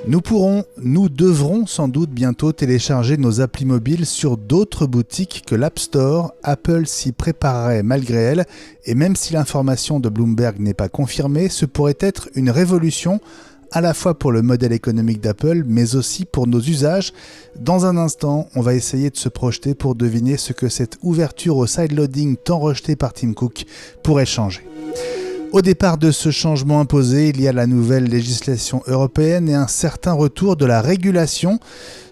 Nous devrons sans doute bientôt télécharger nos applis mobiles sur d'autres boutiques que l'App Store. Apple s'y préparerait malgré elle, et même si l'information de Bloomberg n'est pas confirmée, ce pourrait être une révolution à la fois pour le modèle économique d'Apple, mais aussi pour nos usages. Dans un instant, on va essayer de se projeter pour deviner ce que cette ouverture au sideloading tant rejetée par Tim Cook pourrait changer. Au départ de ce changement imposé, il y a la nouvelle législation européenne et un certain retour de la régulation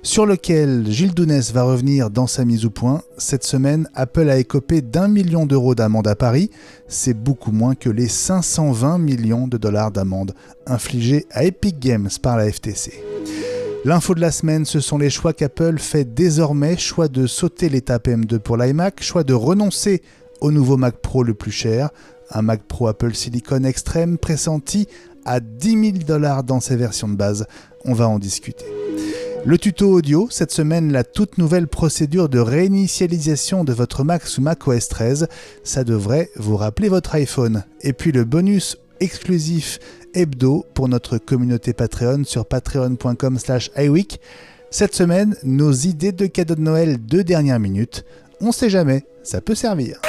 sur lequel Gilles Dounès va revenir dans sa mise au point. Cette semaine, Apple a écopé d'1 million d'euros d'amende à Paris. C'est beaucoup moins que les 520 millions de dollars d'amende infligés à Epic Games par la FTC. L'info de la semaine, ce sont les choix qu'Apple fait désormais. Choix de sauter l'étape M2 pour l'iMac, choix de renoncer au nouveau Mac Pro le plus cher, un Mac Pro Apple Silicon Extreme pressenti à 10 000 $ dans ses versions de base. On va en discuter. Le tuto audio, cette semaine, la toute nouvelle procédure de réinitialisation de votre Mac sous macOS 13. Ça devrait vous rappeler votre iPhone. Et puis le bonus exclusif hebdo pour notre communauté Patreon sur patreon.com/iWeek. Cette semaine, nos idées de cadeaux de Noël de dernière minute. On sait jamais, ça peut servir.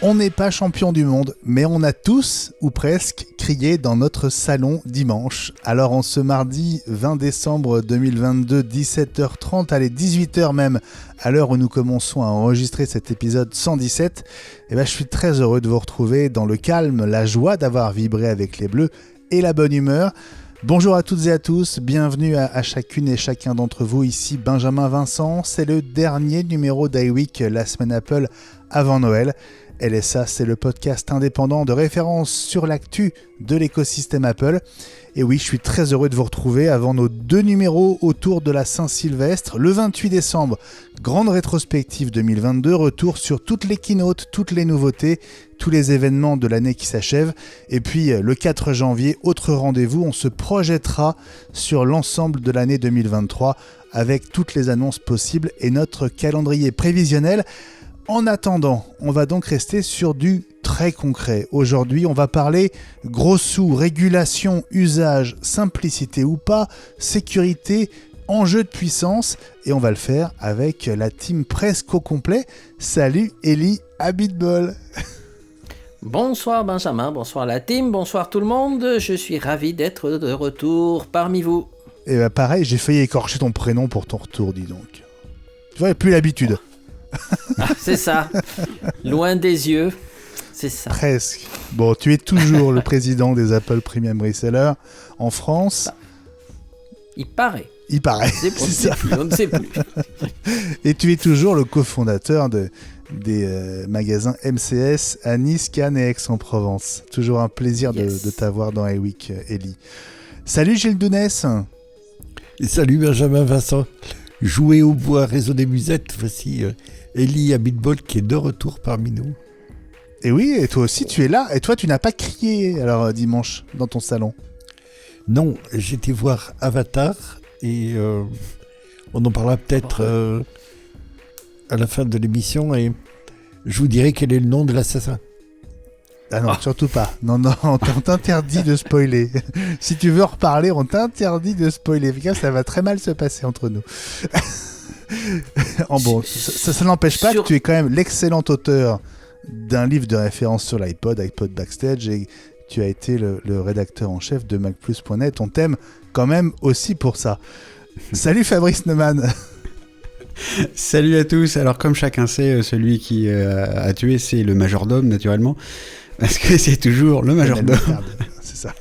On n'est pas champion du monde, mais on a tous, ou presque, crié dans notre salon dimanche. Alors en ce mardi 20 décembre 2022, 17h30, allez 18h même, à l'heure où nous commençons à enregistrer cet épisode 117, je suis très heureux de vous retrouver dans le calme, la joie d'avoir vibré avec les Bleus et la bonne humeur. Bonjour à toutes et à tous, bienvenue à chacune et chacun d'entre vous, ici Benjamin Vincent. C'est le dernier numéro d'iWeek, la semaine Apple avant Noël. LSA, c'est le podcast indépendant de référence sur l'actu de l'écosystème Apple. Et oui, je suis très heureux de vous retrouver avant nos 2 numéros autour de la Saint-Sylvestre. Le 28 décembre, grande rétrospective 2022, retour sur toutes les keynotes, toutes les nouveautés, tous les événements de l'année qui s'achève. Et puis le 4 janvier, autre rendez-vous, on se projettera sur l'ensemble de l'année 2023 avec toutes les annonces possibles et notre calendrier prévisionnel. En attendant, on va donc rester sur du très concret. Aujourd'hui, on va parler gros sous, régulation, usage, simplicité ou pas, sécurité, enjeux de puissance, et on va le faire avec la team presque au complet. Salut Ellie Habitbol. Bonsoir Benjamin, bonsoir la team, bonsoir tout le monde. Je suis ravi d'être de retour parmi vous. Et pareil, j'ai failli écorcher ton prénom pour ton retour, dis donc. Tu vois, il n'y a plus l'habitude. Ah, c'est ça, loin des yeux, c'est ça. Presque. Bon, tu es toujours le président des Apple Premium Resellers en France. Il paraît. On ne sait plus. Et tu es toujours le cofondateur des magasins MCS à Nice, Cannes et Aix-en-Provence. Toujours un plaisir de t'avoir dans iWeek, Ellie. Salut Gilles Dounès. Et salut Benjamin Vincent. Jouer au bois, résonner musette, voici Ellie Habitbol qui est de retour parmi nous. Et oui, et toi aussi tu es là. Et toi tu n'as pas crié alors dimanche dans ton salon? Non, j'étais voir Avatar et on en parlera peut-être à la fin de l'émission et je vous dirai quel est le nom de l'assassin. Ah non, surtout pas. Non, on t'interdit de spoiler. Si tu veux en reparler, on t'interdit de spoiler. Ça va très mal se passer entre nous. Bon, ça n'empêche pas que tu es quand même l'excellent auteur d'un livre de référence sur l'iPod Backstage, et tu as été le rédacteur en chef de MacPlus.net. On t'aime quand même aussi pour ça. Salut Fabrice Neumann. Salut à tous. Alors comme chacun sait, celui qui a tué, c'est le majordome naturellement. Parce que c'est toujours le majordome. C'est ça.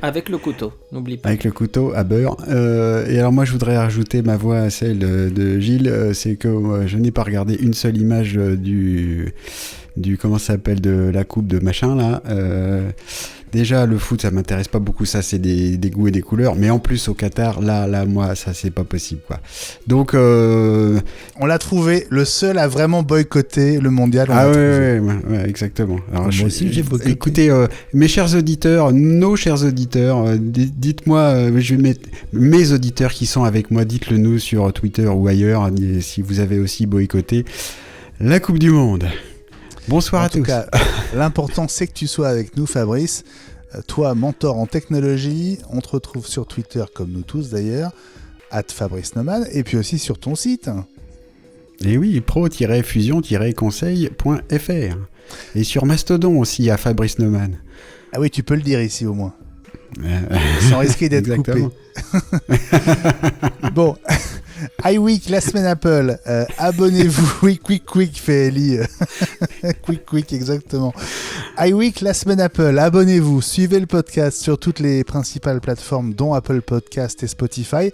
Avec le couteau, n'oublie pas. Avec le couteau à beurre. Et alors moi, je voudrais rajouter ma voix à celle de Gilles. C'est que je n'ai pas regardé une seule image du comment ça s'appelle, de la coupe de machin là. déjà le foot ça m'intéresse pas beaucoup, ça c'est des goûts et des couleurs, mais en plus au Qatar, là moi ça c'est pas possible quoi. Donc on l'a trouvé, le seul à vraiment boycotter le mondial. Ouais, exactement. Alors, moi aussi j'ai boycotté. Écoutez, mes chers auditeurs, nos chers auditeurs, dites-moi, je vais mettre mes auditeurs qui sont avec moi, dites-le nous sur Twitter ou ailleurs, si vous avez aussi boycotté la Coupe du Monde. Bonsoir à tous. En tout cas, l'important c'est que tu sois avec nous, Fabrice. Toi, mentor en technologie, on te retrouve sur Twitter comme nous tous d'ailleurs, @FabriceNeumann, et puis aussi sur ton site. Et oui, pro-fusion-conseil.fr. Et sur Mastodon aussi à Fabrice Neumann. Ah oui, tu peux le dire ici au moins. Sans risquer d'être coupé. Bon, iWeek, la semaine Apple. Abonnez-vous. Oui, quick, fait Ellie. quick, exactement. iWeek, la semaine Apple. Abonnez-vous. Suivez le podcast sur toutes les principales plateformes, dont Apple Podcast et Spotify.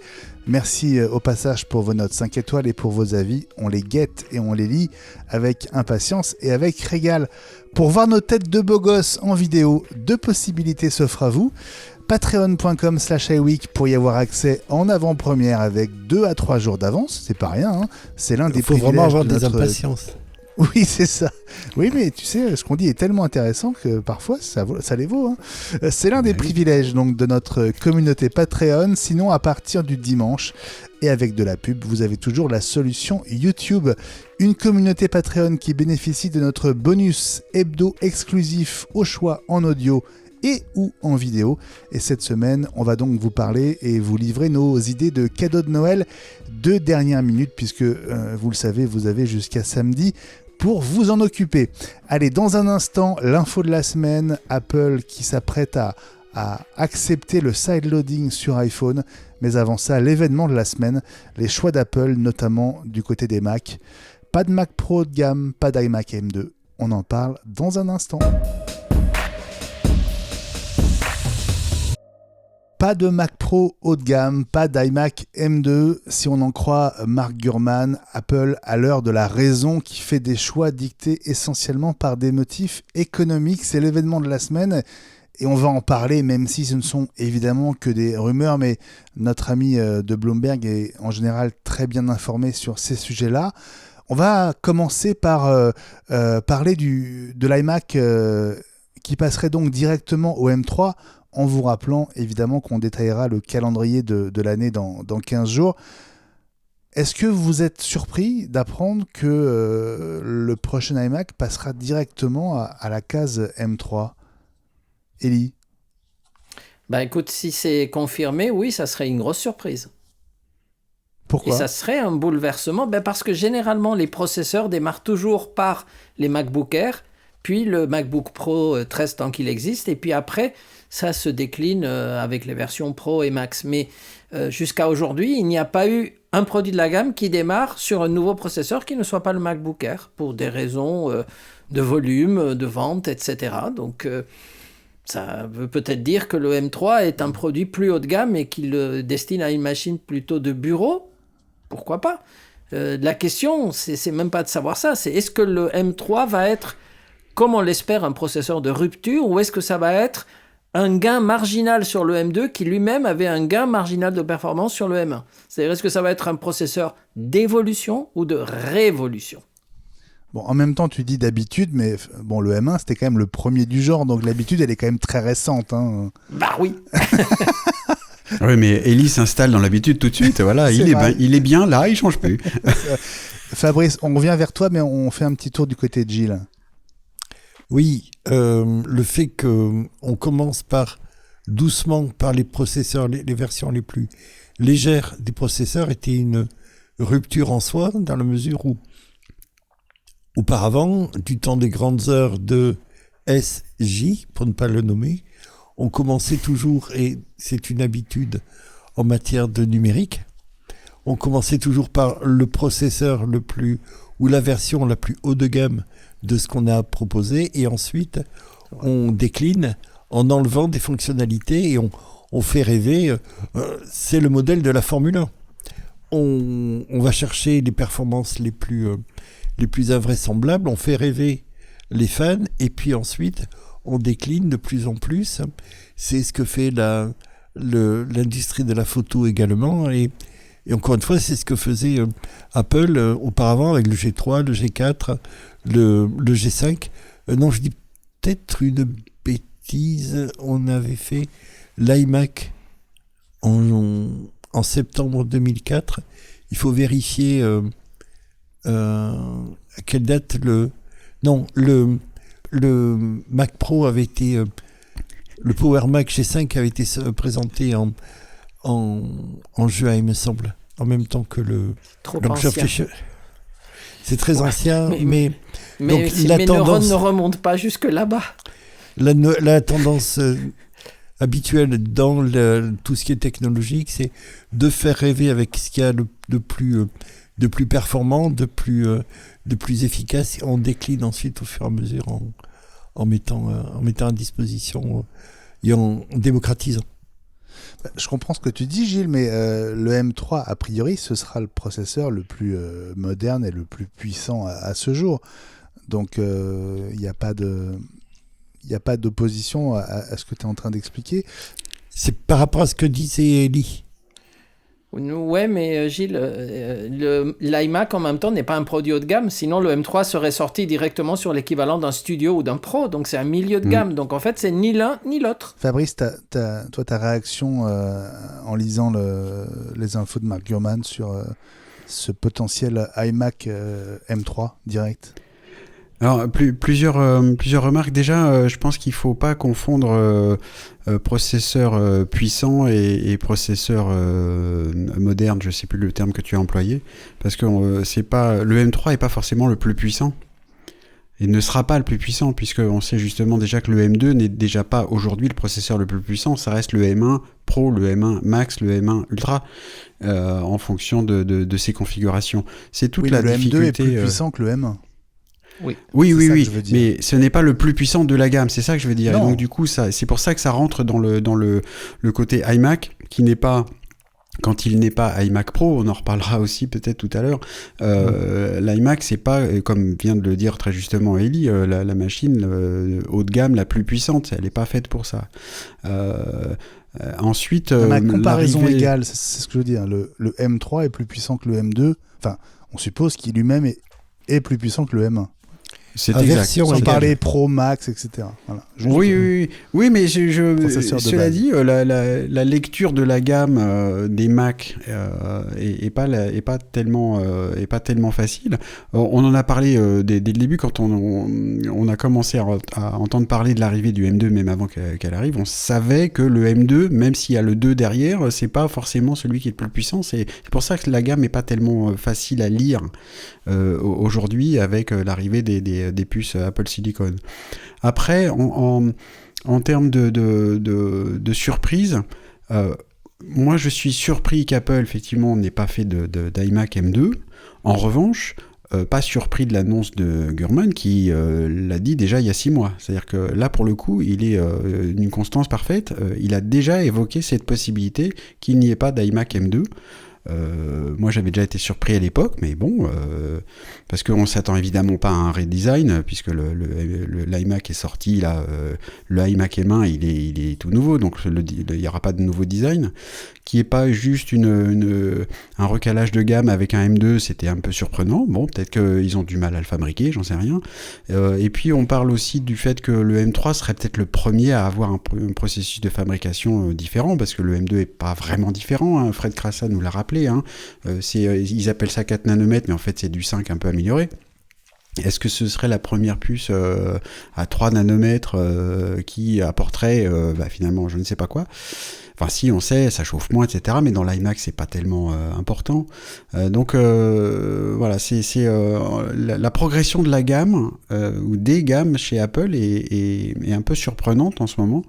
Merci au passage pour vos notes 5 étoiles et pour vos avis. On les guette et on les lit avec impatience et avec régal. Pour voir nos têtes de beaux gosses en vidéo, 2 possibilités s'offrent à vous. Patreon.com/iWeek pour y avoir accès en avant-première avec 2 à 3 jours d'avance. C'est pas rien, hein. C'est l'un des privilèges. Il faut vraiment avoir de des notre... impatiences. Oui, c'est ça. Oui, mais tu sais, ce qu'on dit est tellement intéressant que parfois, ça les vaut. Hein. C'est l'un des privilèges donc, de notre communauté Patreon. Sinon, à partir du dimanche, et avec de la pub, vous avez toujours la solution YouTube. Une communauté Patreon qui bénéficie de notre bonus hebdo exclusif au choix en audio et ou en vidéo. Et cette semaine, on va donc vous parler et vous livrer nos idées de cadeaux de Noël de dernière minute, puisque vous le savez, vous avez jusqu'à samedi pour vous en occuper. Allez, dans un instant, l'info de la semaine, Apple qui s'apprête à accepter le sideloading sur iPhone. Mais avant ça, l'événement de la semaine, les choix d'Apple, notamment du côté des Mac. Pas de Mac Pro haut de gamme, pas d'iMac M2. On en parle dans un instant. Pas de Mac Pro haut de gamme, pas d'iMac M2. Si on en croit Mark Gurman, Apple, à l'heure de la raison, qui fait des choix dictés essentiellement par des motifs économiques. C'est l'événement de la semaine et on va en parler, même si ce ne sont évidemment que des rumeurs. Mais notre ami de Bloomberg est en général très bien informé sur ces sujets-là. On va commencer par parler de l'iMac qui passerait donc directement au M3, en vous rappelant évidemment qu'on détaillera le calendrier de l'année dans 15 jours. Est-ce que vous êtes surpris d'apprendre que le prochain iMac passera directement à la case M3 ? Ellie ? Bah écoute, si c'est confirmé, oui, ça serait une grosse surprise. Pourquoi ? Et ça serait un bouleversement, parce que généralement les processeurs démarrent toujours par les MacBook Air, puis le MacBook Pro 13 tant qu'il existe, et puis après ça se décline avec les versions Pro et Max. Mais jusqu'à aujourd'hui, il n'y a pas eu un produit de la gamme qui démarre sur un nouveau processeur qui ne soit pas le MacBook Air, pour des raisons de volume, de vente, etc. Donc ça veut peut-être dire que le M3 est un produit plus haut de gamme et qu'il le destine à une machine plutôt de bureau. Pourquoi pas ? La question, c'est même pas de savoir ça, c'est est-ce que le M3 va être, comme on l'espère, un processeur de rupture, ou est-ce que ça va être un gain marginal sur le M2 qui lui-même avait un gain marginal de performance sur le M1 ? C'est-à-dire, est-ce que ça va être un processeur d'évolution ou de révolution ? Bon, en même temps, tu dis d'habitude, mais bon, le M1, c'était quand même le premier du genre, donc l'habitude, elle est quand même très récente. Hein. Bah oui. Oui, mais Ellie s'installe dans l'habitude tout de suite. Voilà, il est bien là, il change plus. Fabrice, on revient vers toi, mais on fait un petit tour du côté de Gilles. Oui, le fait qu'on commence doucement par les processeurs, les versions les plus légères des processeurs était une rupture en soi, dans la mesure où auparavant, du temps des grandes heures de SJ, pour ne pas le nommer, on commençait toujours, et c'est une habitude en matière de numérique, on commençait toujours par le processeur le plus, ou la version la plus haut de gamme de ce qu'on a proposé, et ensuite on décline en enlevant des fonctionnalités et on fait rêver. C'est le modèle de la Formule 1. On va chercher les performances les plus invraisemblables, on fait rêver les fans, et puis ensuite on décline de plus en plus. C'est ce que fait l'industrie de la photo également. Et encore une fois, c'est ce que faisait Apple auparavant avec le G3, le G4, le G5. Non, je dis peut-être une bêtise. On avait fait l'iMac en septembre 2004. Il faut vérifier à quelle date le Mac Pro avait été... le Power Mac G5 avait été présenté en juin, il me semble, en même temps que le... Trop donc, ancien. C'est très ancien, mais donc, si mes neurones ne remontent pas jusque là-bas. La tendance habituelle dans tout ce qui est technologique, c'est de faire rêver avec ce qu'il y a de plus performant, de plus efficace. On décline ensuite au fur et à mesure en mettant à disposition et en démocratisant. Je comprends ce que tu dis, Gilles, mais le M3, a priori, ce sera le processeur le plus moderne et le plus puissant à ce jour. Donc, il n'y a pas d'opposition à ce que tu es en train d'expliquer. C'est par rapport à ce que disait Elie. Ouais, mais Gilles, l'iMac en même temps n'est pas un produit haut de gamme, sinon le M3 serait sorti directement sur l'équivalent d'un studio ou d'un Pro, donc c'est un milieu de gamme, donc en fait c'est ni l'un ni l'autre. Fabrice, toi ta réaction en lisant les infos de Mark Gurman sur ce potentiel iMac M3 direct? Alors, plusieurs remarques. Déjà, je pense qu'il ne faut pas confondre processeur puissant et processeur moderne. Je ne sais plus le terme que tu as employé. Parce que le M3 n'est pas forcément le plus puissant. Il ne sera pas le plus puissant, puisqu'on sait justement déjà que le M2 n'est déjà pas aujourd'hui le processeur le plus puissant. Ça reste le M1 Pro, le M1 Max, le M1 Ultra, en fonction de ses configurations. C'est toute la difficulté. Le M2 est plus puissant que le M1. Oui, mais ce n'est pas le plus puissant de la gamme, c'est ça que je veux dire. Non. Et donc du coup, c'est pour ça que ça rentre dans le côté iMac, qui n'est pas, quand il n'est pas iMac Pro, on en reparlera aussi peut-être tout à l'heure, l'iMac, c'est pas, comme vient de le dire très justement Elie, la machine haut de gamme la plus puissante, elle n'est pas faite pour ça. Ensuite, la comparaison égale, c'est ce que je veux dire, le M3 est plus puissant que le M2, enfin, on suppose qu'il lui-même est plus puissant que le M1. C'est exact. Sans parler Pro, Max, etc. Voilà. Oui, mais cela dit, la lecture de la gamme des Mac est pas tellement facile. On en a parlé dès le début quand on a commencé à entendre parler de l'arrivée du M2, même avant qu'elle arrive. On savait que le M2, même s'il y a le 2 derrière, c'est pas forcément celui qui est le plus puissant. C'est pour ça que la gamme est pas tellement facile à lire aujourd'hui avec l'arrivée des puces Apple Silicon. Après, en termes de surprise, moi je suis surpris qu'Apple effectivement n'ait pas fait d'iMac M2. En revanche, pas surpris de l'annonce de Gurman qui l'a dit déjà il y a 6 mois. C'est-à-dire que là pour le coup, il est d'une constance parfaite. Il a déjà évoqué cette possibilité qu'il n'y ait pas d'iMac M2. Moi j'avais déjà été surpris à l'époque, mais bon, parce qu'on ne s'attend évidemment pas à un redesign, puisque l'iMac est sorti, là, le iMac M1 il est tout nouveau, donc il n'y aura pas de nouveau design, qui n'est pas juste un recalage de gamme avec un M2, c'était un peu surprenant. Bon, peut-être qu'ils ont du mal à le fabriquer, j'en sais rien. Et puis on parle aussi du fait que le M3 serait peut-être le premier à avoir un processus de fabrication différent, parce que le M2 n'est pas vraiment différent, hein. Fred Krasa nous l'a rappelé. Ils appellent ça 4 nanomètres, mais en fait c'est du 5 un peu amélioré. Est-ce que ce serait la première puce à 3 nanomètres qui apporterait finalement je ne sais pas quoi? Enfin si, on sait, ça chauffe moins, etc. Mais dans l'iMac, c'est pas tellement important. Donc voilà, c'est la progression de la gamme ou des gammes chez Apple est un peu surprenante en ce moment.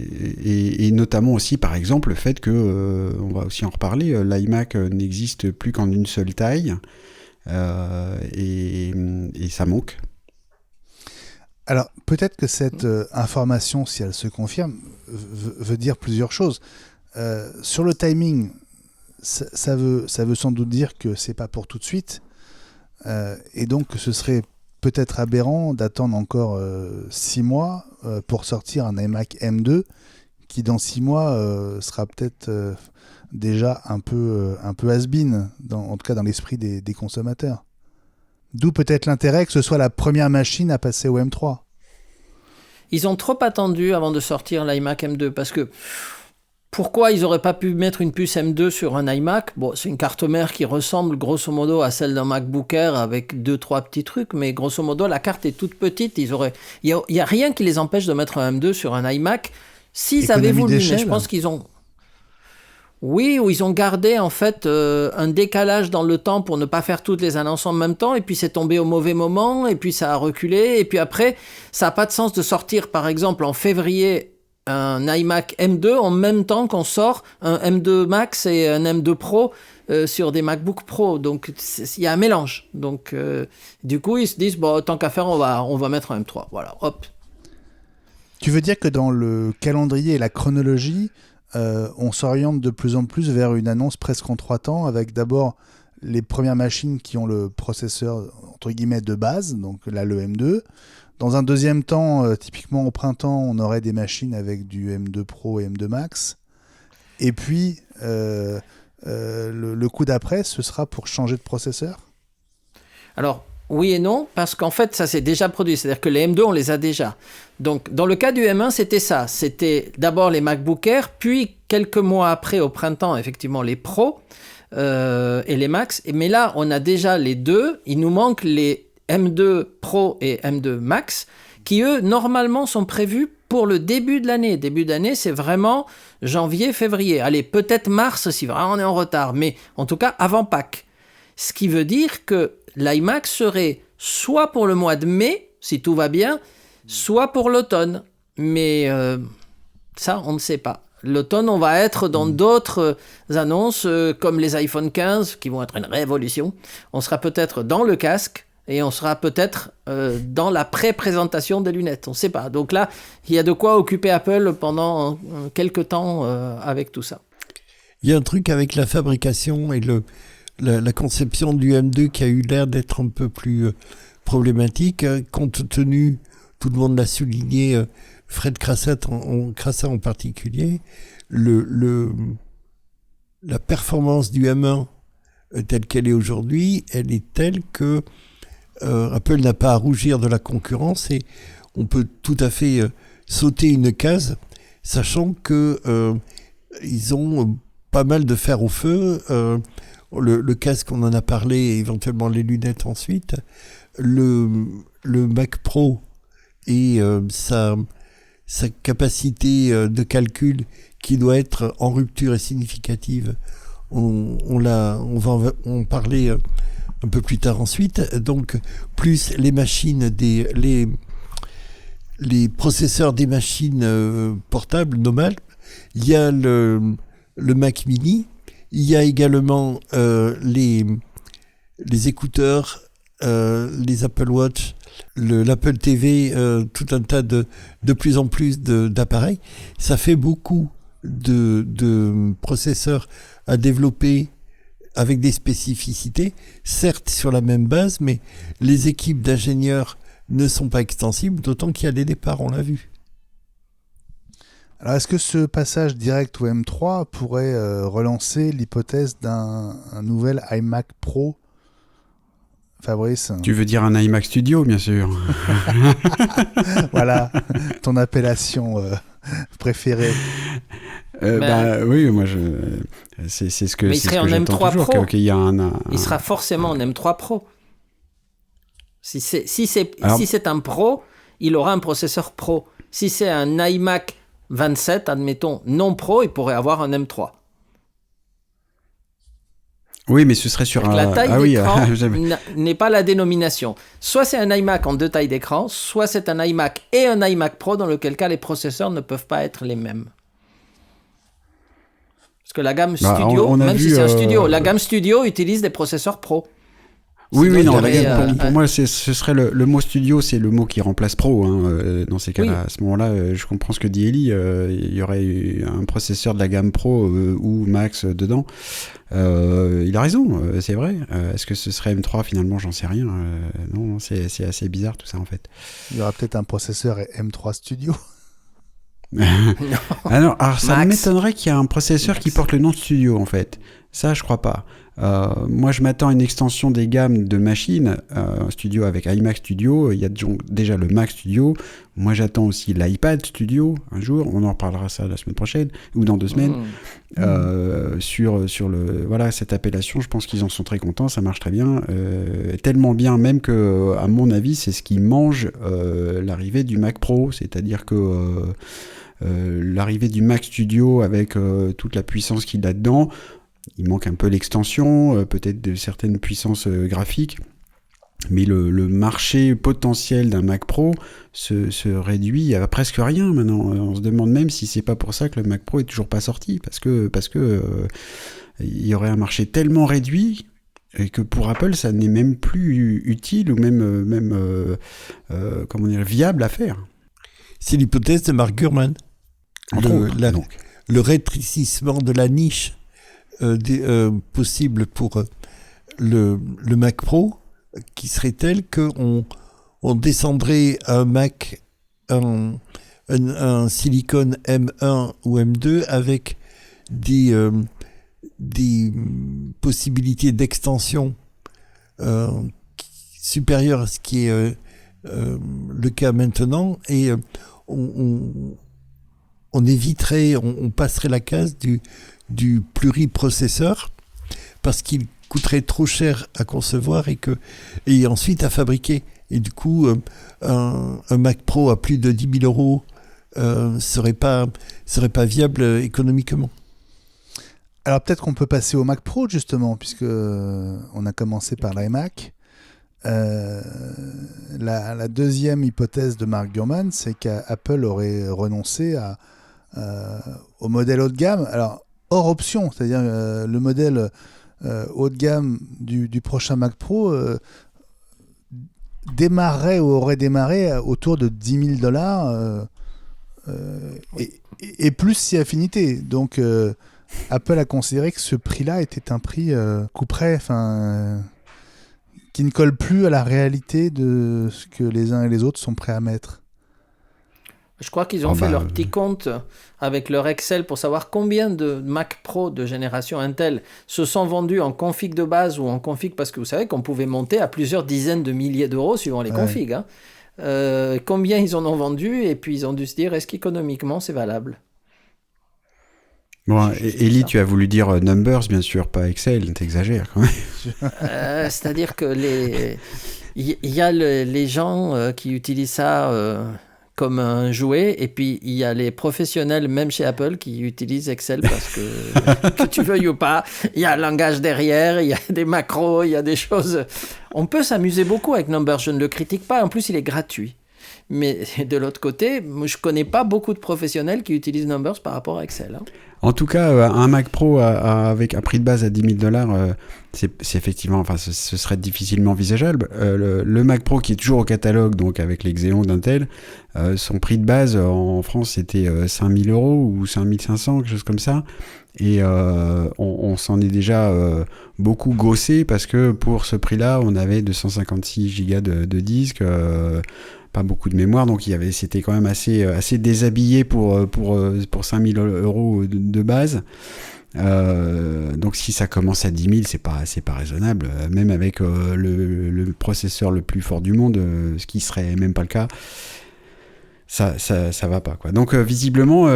Et notamment aussi, par exemple, le fait que, on va aussi en reparler, l'iMac n'existe plus qu'en une seule taille. Et ça manque. Alors, peut-être que cette information, si elle se confirme, veut dire plusieurs choses. Sur le timing, ça veut sans doute dire que c'est pas pour tout de suite, et donc que ce serait peut-être aberrant d'attendre encore 6 mois pour sortir un iMac M2 qui dans 6 mois sera peut-être déjà un peu has-been, en tout cas dans l'esprit des consommateurs. D'où peut-être l'intérêt que ce soit la première machine à passer au M3. Ils ont trop attendu avant de sortir l'iMac M2 parce que pourquoi ils n'auraient pas pu mettre une puce M2 sur un iMac ? Bon, c'est une carte mère qui ressemble grosso modo à celle d'un MacBook Air avec 2-3 petits trucs, mais grosso modo la carte est toute petite. Il y a rien qui les empêche de mettre un M2 sur un iMac s'ils avaient voulu. Mais je pense qu'ils ont... Oui, ou ils ont gardé en fait un décalage dans le temps pour ne pas faire toutes les annonces en même temps, et puis c'est tombé au mauvais moment, et puis ça a reculé, et puis après, ça n'a pas de sens de sortir par exemple en février un iMac M2 en même temps qu'on sort un M2 Max et un M2 Pro sur des MacBook Pro. Donc il y a un mélange. Donc du coup, ils se disent, bon, tant qu'à faire, on va mettre un M3. Voilà, hop. Tu veux dire que dans le calendrier et la chronologie, on s'oriente de plus en plus vers une annonce presque en 3 temps, avec d'abord les premières machines qui ont le processeur entre guillemets de base, donc là le M2. Dans un deuxième temps, typiquement au printemps, on aurait des machines avec du M2 Pro et M2 Max. Et puis, le coup d'après, ce sera pour changer de processeur ? Alors, oui et non, parce qu'en fait, ça s'est déjà produit. C'est-à-dire que les M2, on les a déjà. Donc, dans le cas du M1, c'était ça. C'était d'abord les MacBook Air, puis quelques mois après, au printemps, effectivement, les Pro et les Max. Mais là, on a déjà les deux. Il nous manque les M2 Pro et M2 Max, qui eux, normalement, sont prévus pour le début de l'année. Début d'année, c'est vraiment janvier, février. Allez, peut-être mars si vraiment on est en retard, mais en tout cas avant Pâques. Ce qui veut dire que l'iMac serait soit pour le mois de mai, si tout va bien, soit pour l'automne. Mais ça, on ne sait pas. L'automne, on va être dans d'autres annonces, comme les iPhone 15, qui vont être une révolution. On sera peut-être dans le casque, et on sera peut-être dans la pré-présentation des lunettes. On ne sait pas. Donc là, il y a de quoi occuper Apple pendant quelques temps avec tout ça. Il y a un truc avec la fabrication et la conception du M2 qui a eu l'air d'être un peu plus problématique, compte tenu, tout le monde l'a souligné, Fred Crasset en particulier, la performance du M1 telle qu'elle est aujourd'hui, elle est telle que Apple n'a pas à rougir de la concurrence et on peut tout à fait sauter une case, sachant que ils ont pas mal de fer au feu. Le casque, on en a parlé, et éventuellement les lunettes ensuite. Le Mac Pro et sa capacité de calcul qui doit être en rupture et significative. On va en parler un peu plus tard ensuite. Donc, plus les machines, les processeurs des machines portables, normales. Il y a le Mac Mini. Il y a également les écouteurs, les Apple Watch, l'Apple TV, tout un tas de plus en plus d'appareils. Ça fait beaucoup de processeurs à développer avec des spécificités, certes sur la même base, mais les équipes d'ingénieurs ne sont pas extensibles, d'autant qu'il y a des départs, on l'a vu. Alors, est-ce que ce passage direct au M3 pourrait relancer l'hypothèse d'un nouvel iMac Pro, Fabrice ? Tu veux dire un iMac Studio, bien sûr. Voilà, ton appellation préférée. Oui, moi, c'est ce que, mais il c'est serait ce que en j'attends M3 toujours. Pro. Qu'il y a Il sera forcément en M3 Pro. Si c'est un Pro, il aura un processeur Pro. Si c'est un iMac 27, admettons, non Pro, il pourrait avoir un M3. Oui, mais ce serait sur la taille d'écran n'est pas la dénomination. Soit c'est un iMac en 2 tailles d'écran, soit c'est un iMac et un iMac Pro, dans lequel cas les processeurs ne peuvent pas être les mêmes. Parce que la gamme Studio, même si c'est un Studio, la gamme Studio utilise des processeurs Pro. Oui, Sinon, non, il y aurait, pour moi, ce serait le mot studio, c'est le mot qui remplace pro. Dans ces cas-là, à ce moment-là, je comprends ce que dit Ellie. Il y aurait eu un processeur de la gamme pro ou Max dedans. Il a raison, c'est vrai. Est-ce que ce serait M3 finalement? J'en sais rien. Non, c'est assez bizarre tout ça en fait. Il y aura peut-être un processeur M3 Studio. Alors ça Max. m'étonnerait qu'il y ait un processeur qui porte le nom de studio en fait. Ça, je crois pas. Moi, je m'attends à une extension des gammes de machines studio avec iMac Studio. Il y a déjà le Mac Studio. Moi, j'attends aussi l'iPad Studio un jour. On en reparlera ça la semaine prochaine ou dans 2 semaines. Sur cette appellation, je pense qu'ils en sont très contents. Ça marche très bien, tellement bien même que, à mon avis, c'est ce qui mange l'arrivée du Mac Pro. C'est-à-dire que l'arrivée du Mac Studio avec toute la puissance qu'il a dedans. Il manque un peu l'extension, peut-être de certaines puissances graphiques, mais le marché potentiel d'un Mac Pro se réduit à presque rien maintenant. On se demande même si c'est pas pour ça que le Mac Pro est toujours pas sorti, parce que il y aurait un marché tellement réduit et que pour Apple ça n'est même plus utile ou même viable à faire. C'est l'hypothèse de Mark Gurman. Le rétrécissement de la niche possible pour le Mac Pro, qui serait tel qu'on descendrait un Mac, un Silicon M1 ou M2 avec des possibilités d'extension supérieures à ce qui est le cas maintenant, et on éviterait, on passerait la case du pluriprocesseur, parce qu'il coûterait trop cher à concevoir et ensuite à fabriquer. Et du coup, un Mac Pro à plus de 10 000 euros serait pas viable économiquement. Alors peut-être qu'on peut passer au Mac Pro justement, puisque on a commencé par l'iMac. La deuxième hypothèse de Mark Gurman, c'est qu'Apple aurait renoncé au modèle haut de gamme. Alors hors option, c'est-à-dire le modèle haut de gamme du prochain Mac Pro démarrerait ou aurait démarré autour de $10 000 et plus si affinité. Donc Apple a considéré que ce prix-là était un prix couperet, qui ne colle plus à la réalité de ce que les uns et les autres sont prêts à mettre. Je crois qu'ils ont fait leur petit compte avec leur Excel pour savoir combien de Mac Pro de génération Intel se sont vendus en config de base ou en config, parce que vous savez qu'on pouvait monter à plusieurs dizaines de milliers d'euros suivant les configs. Hein. Combien ils en ont vendu, et puis ils ont dû se dire, est-ce qu'économiquement c'est valable? Bon, Ellie, tu as voulu dire Numbers, bien sûr, pas Excel, t'exagères quand même. C'est-à-dire que il y a les gens qui utilisent ça comme un jouet, et puis il y a les professionnels, même chez Apple, qui utilisent Excel parce que tu veuilles ou pas, il y a un langage derrière, il y a des macros, il y a des choses. On peut s'amuser beaucoup avec Numbers, je ne le critique pas, en plus il est gratuit. Mais de l'autre côté, moi, je connais pas beaucoup de professionnels qui utilisent Numbers par rapport à Excel. Hein. En tout cas, un Mac Pro avec un prix de base à $10 000, c'est effectivement, ce serait difficilement envisageable. Le Mac Pro qui est toujours au catalogue, donc avec les Xeon d'Intel, son prix de base en France c'était 5 000 euros ou 5 500, quelque chose comme ça. Et on s'en est déjà beaucoup gossé, parce que pour ce prix-là, on avait 256 gigas de disques. Pas beaucoup de mémoire, donc c'était quand même assez déshabillé pour 5 000 euros de base. Donc si ça commence à 10 000, c'est pas raisonnable, même avec le processeur le plus fort du monde, ce qui serait même pas le cas. Ça va pas, quoi. Donc visiblement,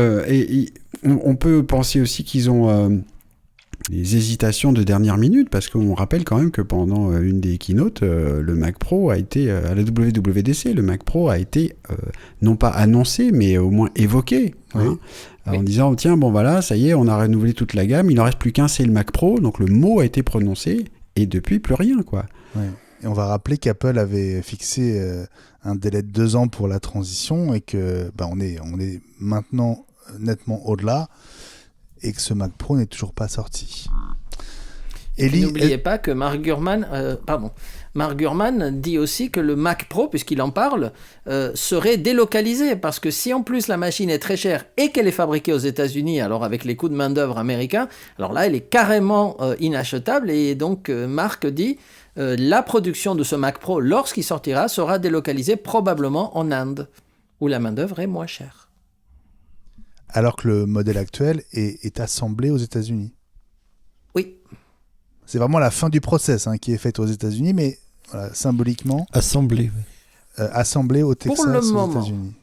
on peut penser aussi qu'ils ont des hésitations de dernière minute, parce qu'on rappelle quand même que pendant une des keynotes, le Mac Pro a été, à la WWDC, le Mac Pro a été non pas annoncé, mais au moins évoqué, en disant, tiens, bon voilà, ça y est, on a renouvelé toute la gamme, il n'en reste plus qu'un, c'est le Mac Pro, donc le mot a été prononcé, et depuis, plus rien, quoi. Ouais. Et on va rappeler qu'Apple avait fixé un délai de 2 ans pour la transition, et que on est maintenant nettement au-delà, et que ce Mac Pro n'est toujours pas sorti. Ellie, n'oubliez pas que Mark Gurman dit aussi que le Mac Pro, puisqu'il en parle, serait délocalisé, parce que si en plus la machine est très chère et qu'elle est fabriquée aux États-Unis, alors avec les coûts de main-d'œuvre américains, alors là elle est carrément inachetable, et donc Mark dit la production de ce Mac Pro, lorsqu'il sortira, sera délocalisée probablement en Inde, où la main-d'œuvre est moins chère. Alors que le modèle actuel est assemblé aux États-Unis. Oui. C'est vraiment la fin du process qui est faite aux États-Unis, mais voilà, symboliquement Assemblé. Assemblé au Texas, le aux moment. États-Unis.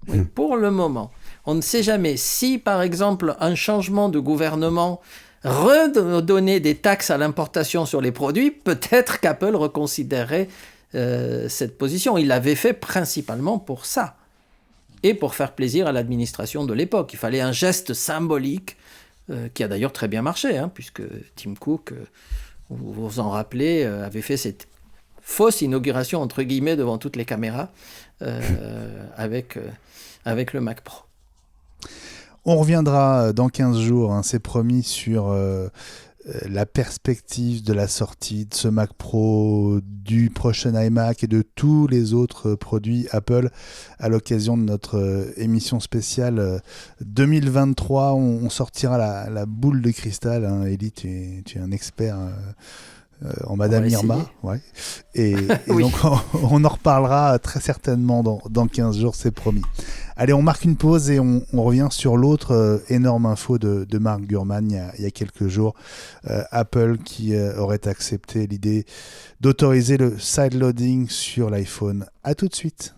Oui, pour le moment. On ne sait jamais si, par exemple, un changement de gouvernement redonnait des taxes à l'importation sur les produits, peut-être qu'Apple reconsidérerait cette position. Il l'avait fait principalement pour ça, et pour faire plaisir à l'administration de l'époque. Il fallait un geste symbolique, qui a d'ailleurs très bien marché, puisque Tim Cook, vous vous en rappelez, avait fait cette fausse inauguration, entre guillemets, devant toutes les caméras, avec le Mac Pro. On reviendra dans 15 jours, c'est promis, sur la perspective de la sortie de ce Mac Pro, du prochain iMac et de tous les autres produits Apple à l'occasion de notre émission spéciale 2023. On sortira la boule de cristal. Ellie, tu es un expert en Madame Irma. Ouais. Et Oui. donc on en reparlera très certainement dans 15 jours, c'est promis. Allez, on marque une pause et on revient sur l'autre énorme info de Mark Gurman il y a quelques jours. Apple qui aurait accepté l'idée d'autoriser le sideloading sur l'iPhone. À tout de suite.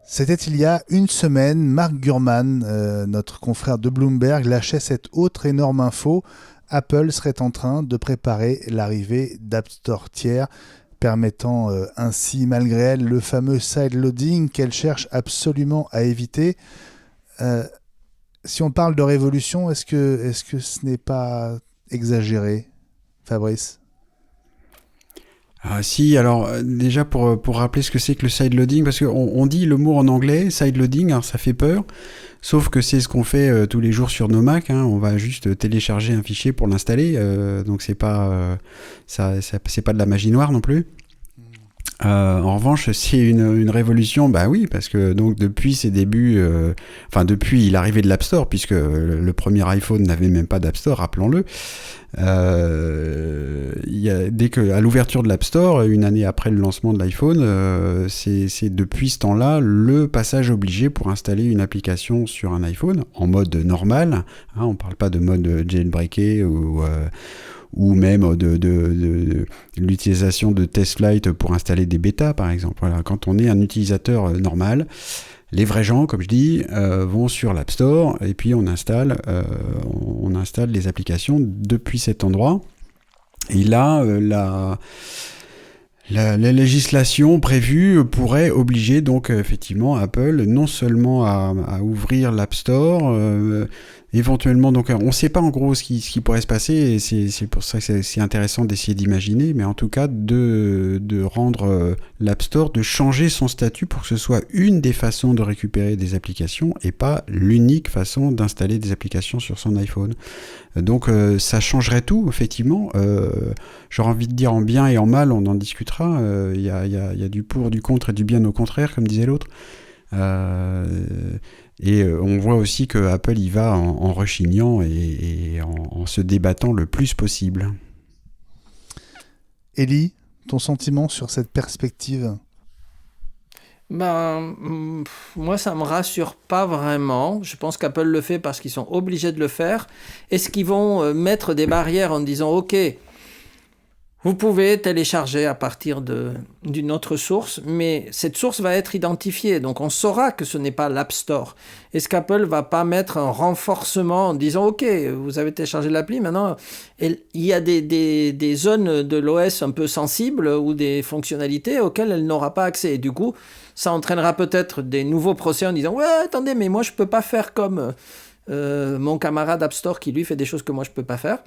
C'était il y a une semaine. Mark Gurman, notre confrère de Bloomberg, lâchait cette autre énorme info. Apple serait en train de préparer l'arrivée d'App Store tiers, permettant ainsi, malgré elle, le fameux sideloading qu'elle cherche absolument à éviter. Si on parle de révolution, est-ce que ce n'est pas exagéré, Fabrice ? Si, alors déjà pour rappeler ce que c'est que le sideloading, parce qu'on dit le mot en anglais, sideloading, alors ça fait peur, sauf que c'est ce qu'on fait tous les jours sur nos Mac, on va juste télécharger un fichier pour l'installer, donc c'est pas c'est pas de la magie noire non plus. En revanche, c'est une révolution, bah oui, parce que donc depuis ses débuts, depuis l'arrivée de l'App Store, puisque le premier iPhone n'avait même pas d'App Store, rappelons-le. Dès que à l'ouverture de l'App Store, une année après le lancement de l'iPhone, c'est depuis ce temps-là le passage obligé pour installer une application sur un iPhone en mode normal. On parle pas de mode jailbreaké ou même de l'utilisation de TestFlight pour installer des bêtas, par exemple. Voilà, quand on est un utilisateur normal, les vrais gens, comme je dis, vont sur l'App Store et puis on installe les applications depuis cet endroit. Et là, la législation prévue pourrait obliger donc effectivement Apple non seulement à ouvrir l'App Store, éventuellement, donc on ne sait pas en gros ce qui pourrait se passer, et c'est pour ça que c'est intéressant d'essayer d'imaginer, mais en tout cas de rendre l'App Store, de changer son statut pour que ce soit une des façons de récupérer des applications et pas l'unique façon d'installer des applications sur son iPhone. Donc ça changerait tout, effectivement. J'aurais envie de dire en bien et en mal, on en discutera. Il y a du pour, du contre et du bien au contraire, comme disait l'autre. Et on voit aussi que Apple y va en rechignant et en se débattant le plus possible. Ellie, ton sentiment sur cette perspective ? Moi, ça me rassure pas vraiment. Je pense qu'Apple le fait parce qu'ils sont obligés de le faire. Est-ce qu'ils vont mettre des barrières en disant « Ok, vous pouvez télécharger à partir d'une autre source, mais cette source va être identifiée, donc on saura que ce n'est pas l'App Store. » Est-ce qu'Apple va pas mettre un renforcement en disant « Ok, vous avez téléchargé l'appli, maintenant il y a des zones de l'OS un peu sensibles ou des fonctionnalités auxquelles elle n'aura pas accès. » Et du coup, ça entraînera peut-être des nouveaux procès en disant « Ouais, attendez, mais moi je peux pas faire comme mon camarade App Store qui lui fait des choses que moi je peux pas faire. »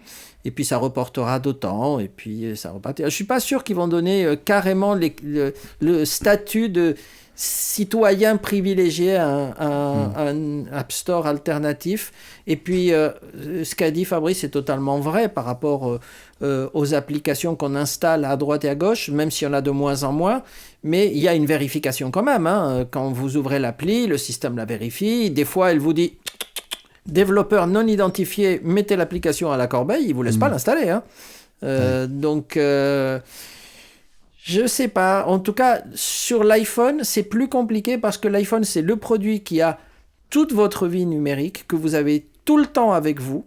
Et puis ça reportera d'autant, et puis ça repartira. Je suis pas sûr qu'ils vont donner carrément le statut de citoyens privilégiés un App Store alternatif. Et puis, ce qu'a dit Fabrice est totalement vrai par rapport aux applications qu'on installe à droite et à gauche, même s'il y en a de moins en moins. Mais il y a une vérification quand même. Quand vous ouvrez l'appli, le système la vérifie. Des fois, elle vous dit « Développeur non identifié, mettez l'application à la corbeille », il ne vous laisse pas l'installer. Donc... je sais pas. En tout cas, sur l'iPhone, c'est plus compliqué parce que l'iPhone, c'est le produit qui a toute votre vie numérique, que vous avez tout le temps avec vous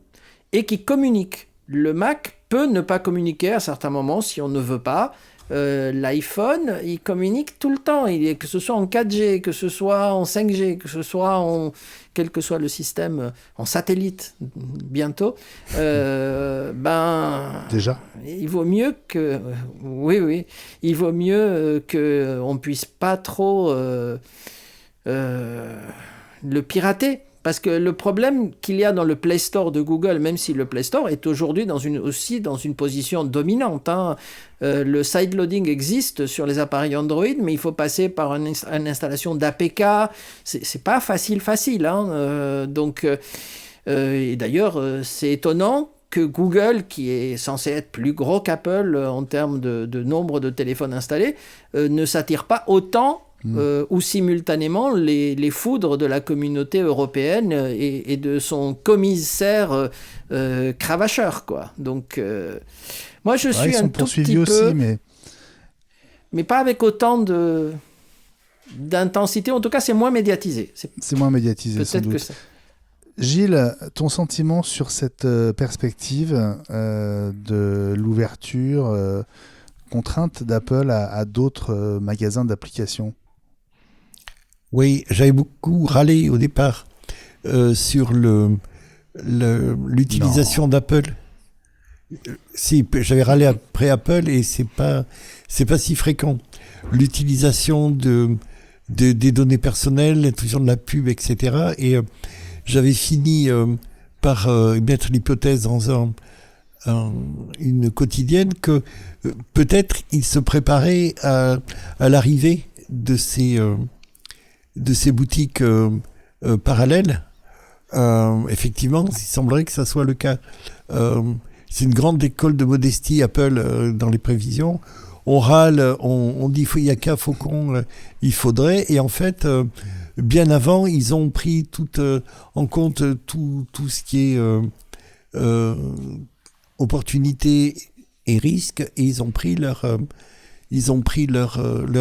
et qui communique. Le Mac peut ne pas communiquer à certains moments si on ne veut pas. L'iPhone, il communique tout le temps, que ce soit en 4G, que ce soit en 5G, que ce soit en quel que soit le système, en satellite bientôt. Déjà. Il vaut mieux que il vaut mieux que on puisse pas trop le pirater. Parce que le problème qu'il y a dans le Play Store de Google, même si le Play Store est aujourd'hui aussi dans une position dominante, le sideloading existe sur les appareils Android, mais il faut passer par une installation d'APK. C'est pas facile. Et d'ailleurs, c'est étonnant que Google, qui est censé être plus gros qu'Apple en termes de nombre de téléphones installés, ne s'attire pas autant ou simultanément les foudres de la communauté européenne et de son commissaire cravacheur, quoi. Donc, moi, je suis un tout petit peu... aussi, mais pas avec autant d'intensité. En tout cas, c'est moins médiatisé. C'est moins médiatisé, sans doute. Que ça. Gilles, ton sentiment sur cette perspective de l'ouverture contrainte d'Apple à d'autres magasins d'applications? Oui, j'avais beaucoup râlé au départ sur l'utilisation d'Apple. Si, j'avais râlé après Apple et c'est pas si fréquent. L'utilisation des données personnelles, l'intrusion de la pub, etc. Et j'avais fini par mettre l'hypothèse dans une quotidienne que peut-être il se préparait à l'arrivée de ces boutiques parallèles. Effectivement, il semblerait que ça soit le cas. C'est une grande école de modestie, Apple, dans les prévisions. On râle, on dit il n'y a qu'un faucon, il faudrait. Et en fait, bien avant, ils ont pris en compte tout ce qui est opportunité et risque, et ils ont pris leur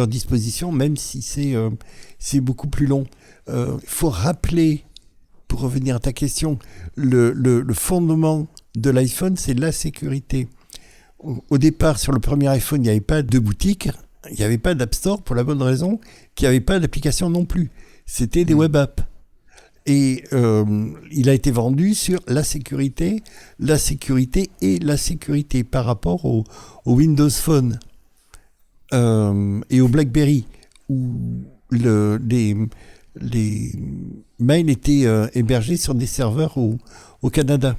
disposition, même si c'est beaucoup plus long. Il faut rappeler, pour revenir à ta question, le fondement de l'iPhone, c'est la sécurité. Au départ, sur le premier iPhone, il n'y avait pas de boutique, il n'y avait pas d'App Store, pour la bonne raison qu'il n'y avait pas d'application non plus. C'était des web apps. Et il a été vendu sur la sécurité par rapport au Windows Phone et au BlackBerry, où les mails étaient hébergés sur des serveurs au Canada.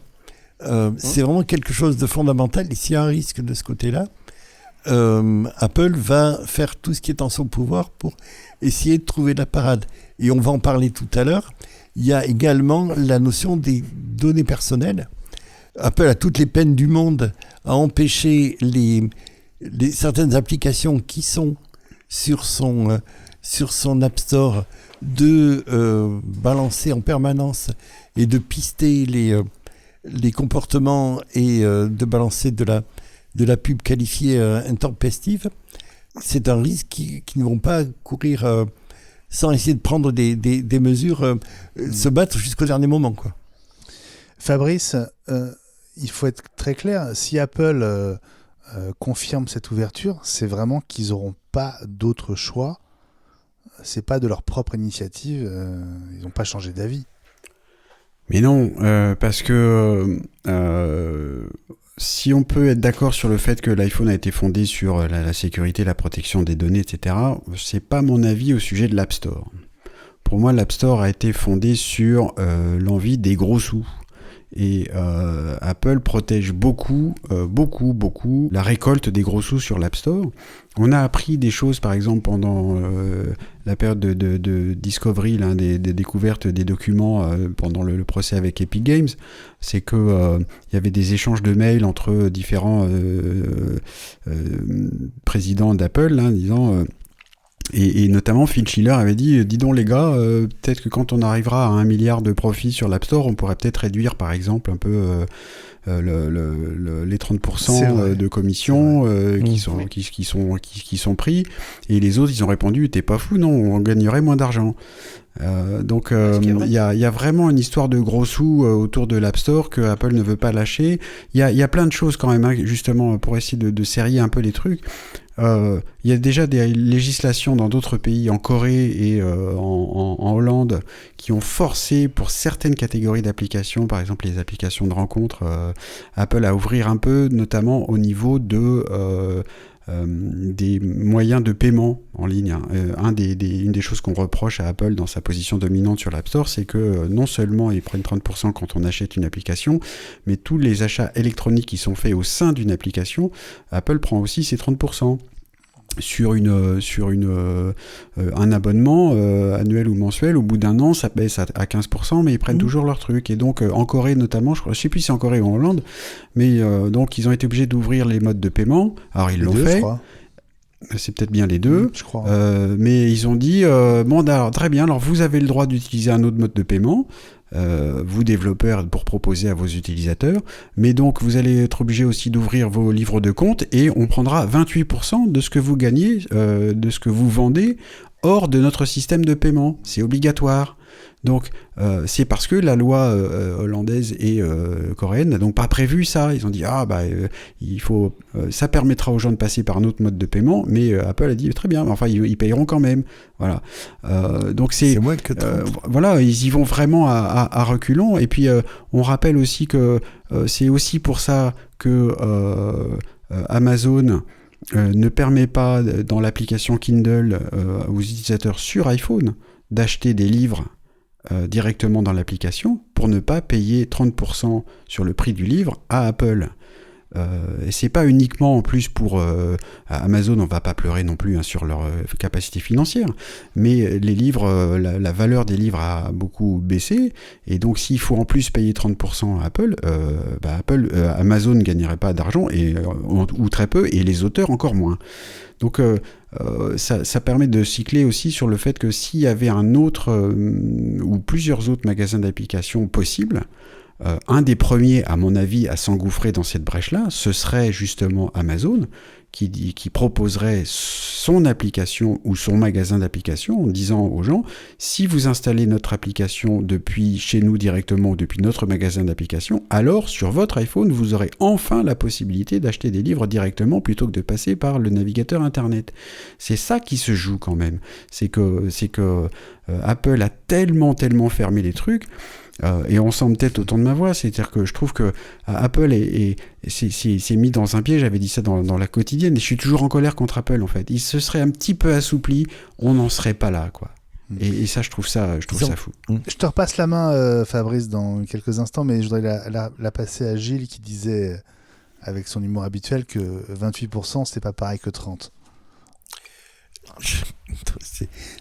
C'est vraiment quelque chose de fondamental. Et s'il y a un risque de ce côté-là, Apple va faire tout ce qui est en son pouvoir pour essayer de trouver la parade. Et on va en parler tout à l'heure. Il y a également la notion des données personnelles. Apple a toutes les peines du monde à empêcher certaines applications qui sont sur son App Store de balancer en permanence et de pister les comportements et de balancer de la pub qualifiée intempestive. C'est un risque qui ne vont pas courir sans essayer de prendre des mesures, se battre jusqu'au dernier moment, quoi. Fabrice, il faut être très clair, si Apple confirme cette ouverture, c'est vraiment qu'ils n'auront pas d'autre choix. C'est pas de leur propre initiative, ils n'ont pas changé d'avis. Mais non, parce que si on peut être d'accord sur le fait que l'iPhone a été fondé sur la sécurité, la protection des données, etc., c'est pas mon avis au sujet de l'App Store. Pour moi, l'App Store a été fondé sur l'envie des gros sous. Et Apple protège beaucoup la récolte des gros sous sur l'App Store. On a appris des choses, par exemple, pendant la période de Discovery, des découvertes des documents pendant le procès avec Epic Games. C'est que il y avait des échanges de mails entre différents présidents d'Apple, disant... Et notamment, Phil Schiller avait dit, dis donc les gars, peut-être que quand on arrivera à 1 milliard de profits sur l'App Store, on pourrait peut-être réduire, par exemple, un peu les 30% de commissions qui sont pris. Et les autres, ils ont répondu, t'es pas fou, non, on gagnerait moins d'argent. Donc il y a vraiment une histoire de gros sous autour de l'App Store que Apple ne veut pas lâcher. Il y a plein de choses quand même, hein, justement, pour essayer de serrer un peu les trucs. Il y a déjà des législations dans d'autres pays, en Corée et en Hollande, qui ont forcé pour certaines catégories d'applications, par exemple les applications de rencontres, Apple à ouvrir un peu, notamment au niveau des moyens de paiement en ligne. Une des choses qu'on reproche à Apple dans sa position dominante sur l'App Store, c'est que non seulement ils prennent 30% quand on achète une application, mais tous les achats électroniques qui sont faits au sein d'une application, Apple prend aussi ces 30%. Sur un abonnement annuel ou mensuel, au bout d'un an, ça baisse à 15%, mais ils prennent toujours leur truc. Et donc, en Corée notamment, je sais plus si c'est en Corée ou en Hollande, mais donc ils ont été obligés d'ouvrir les modes de paiement. Alors, ils l'ont fait. Je crois. C'est peut-être bien les deux. Je crois. Mais ils ont dit, bon, alors, très bien, alors vous avez le droit d'utiliser un autre mode de paiement. Vous développeurs, pour proposer à vos utilisateurs, mais donc vous allez être obligé aussi d'ouvrir vos livres de compte et on prendra 28% de ce que vous gagnez, de ce que vous vendez hors de notre système de paiement. C'est obligatoire. Donc c'est parce que la loi hollandaise et coréenne n'a donc pas prévu ça. Ils ont dit il faut ça permettra aux gens de passer par un autre mode de paiement, mais Apple a dit très bien, enfin ils payeront quand même. Voilà. Donc c'est moins que voilà, ils y vont vraiment à reculons. Et puis on rappelle aussi que c'est aussi pour ça que Amazon ne permet pas dans l'application Kindle aux utilisateurs sur iPhone d'acheter des livres directement dans l'application pour ne pas payer 30% sur le prix du livre à Apple. Et c'est pas uniquement en plus pour Amazon, on va pas pleurer non plus sur leur capacité financière, mais les livres, la valeur des livres a beaucoup baissé, et donc s'il faut en plus payer 30% à Apple, Amazon ne gagnerait pas d'argent, ou très peu, et les auteurs encore moins. Donc ça permet de cycler aussi sur le fait que s'il y avait un autre ou plusieurs autres magasins d'applications possibles, un des premiers, à mon avis, à s'engouffrer dans cette brèche-là, ce serait justement Amazon, qui proposerait son application ou son magasin d'application en disant aux gens, si vous installez notre application depuis chez nous directement ou depuis notre magasin d'application, alors sur votre iPhone, vous aurez enfin la possibilité d'acheter des livres directement plutôt que de passer par le navigateur Internet. C'est ça qui se joue quand même. C'est que Apple a tellement fermé les trucs. Et on sent peut-être au ton de ma voix, c'est-à-dire que je trouve que Apple s'est mis dans un piège. J'avais dit ça dans la quotidienne, et je suis toujours en colère contre Apple en fait. Il se serait un petit peu assoupli, on n'en serait pas là, quoi. Et ça, je trouve ça fou. Je te repasse la main, Fabrice, dans quelques instants, mais je voudrais la passer à Gilles qui disait, avec son humour habituel, que 28%, c'est pas pareil que 30%.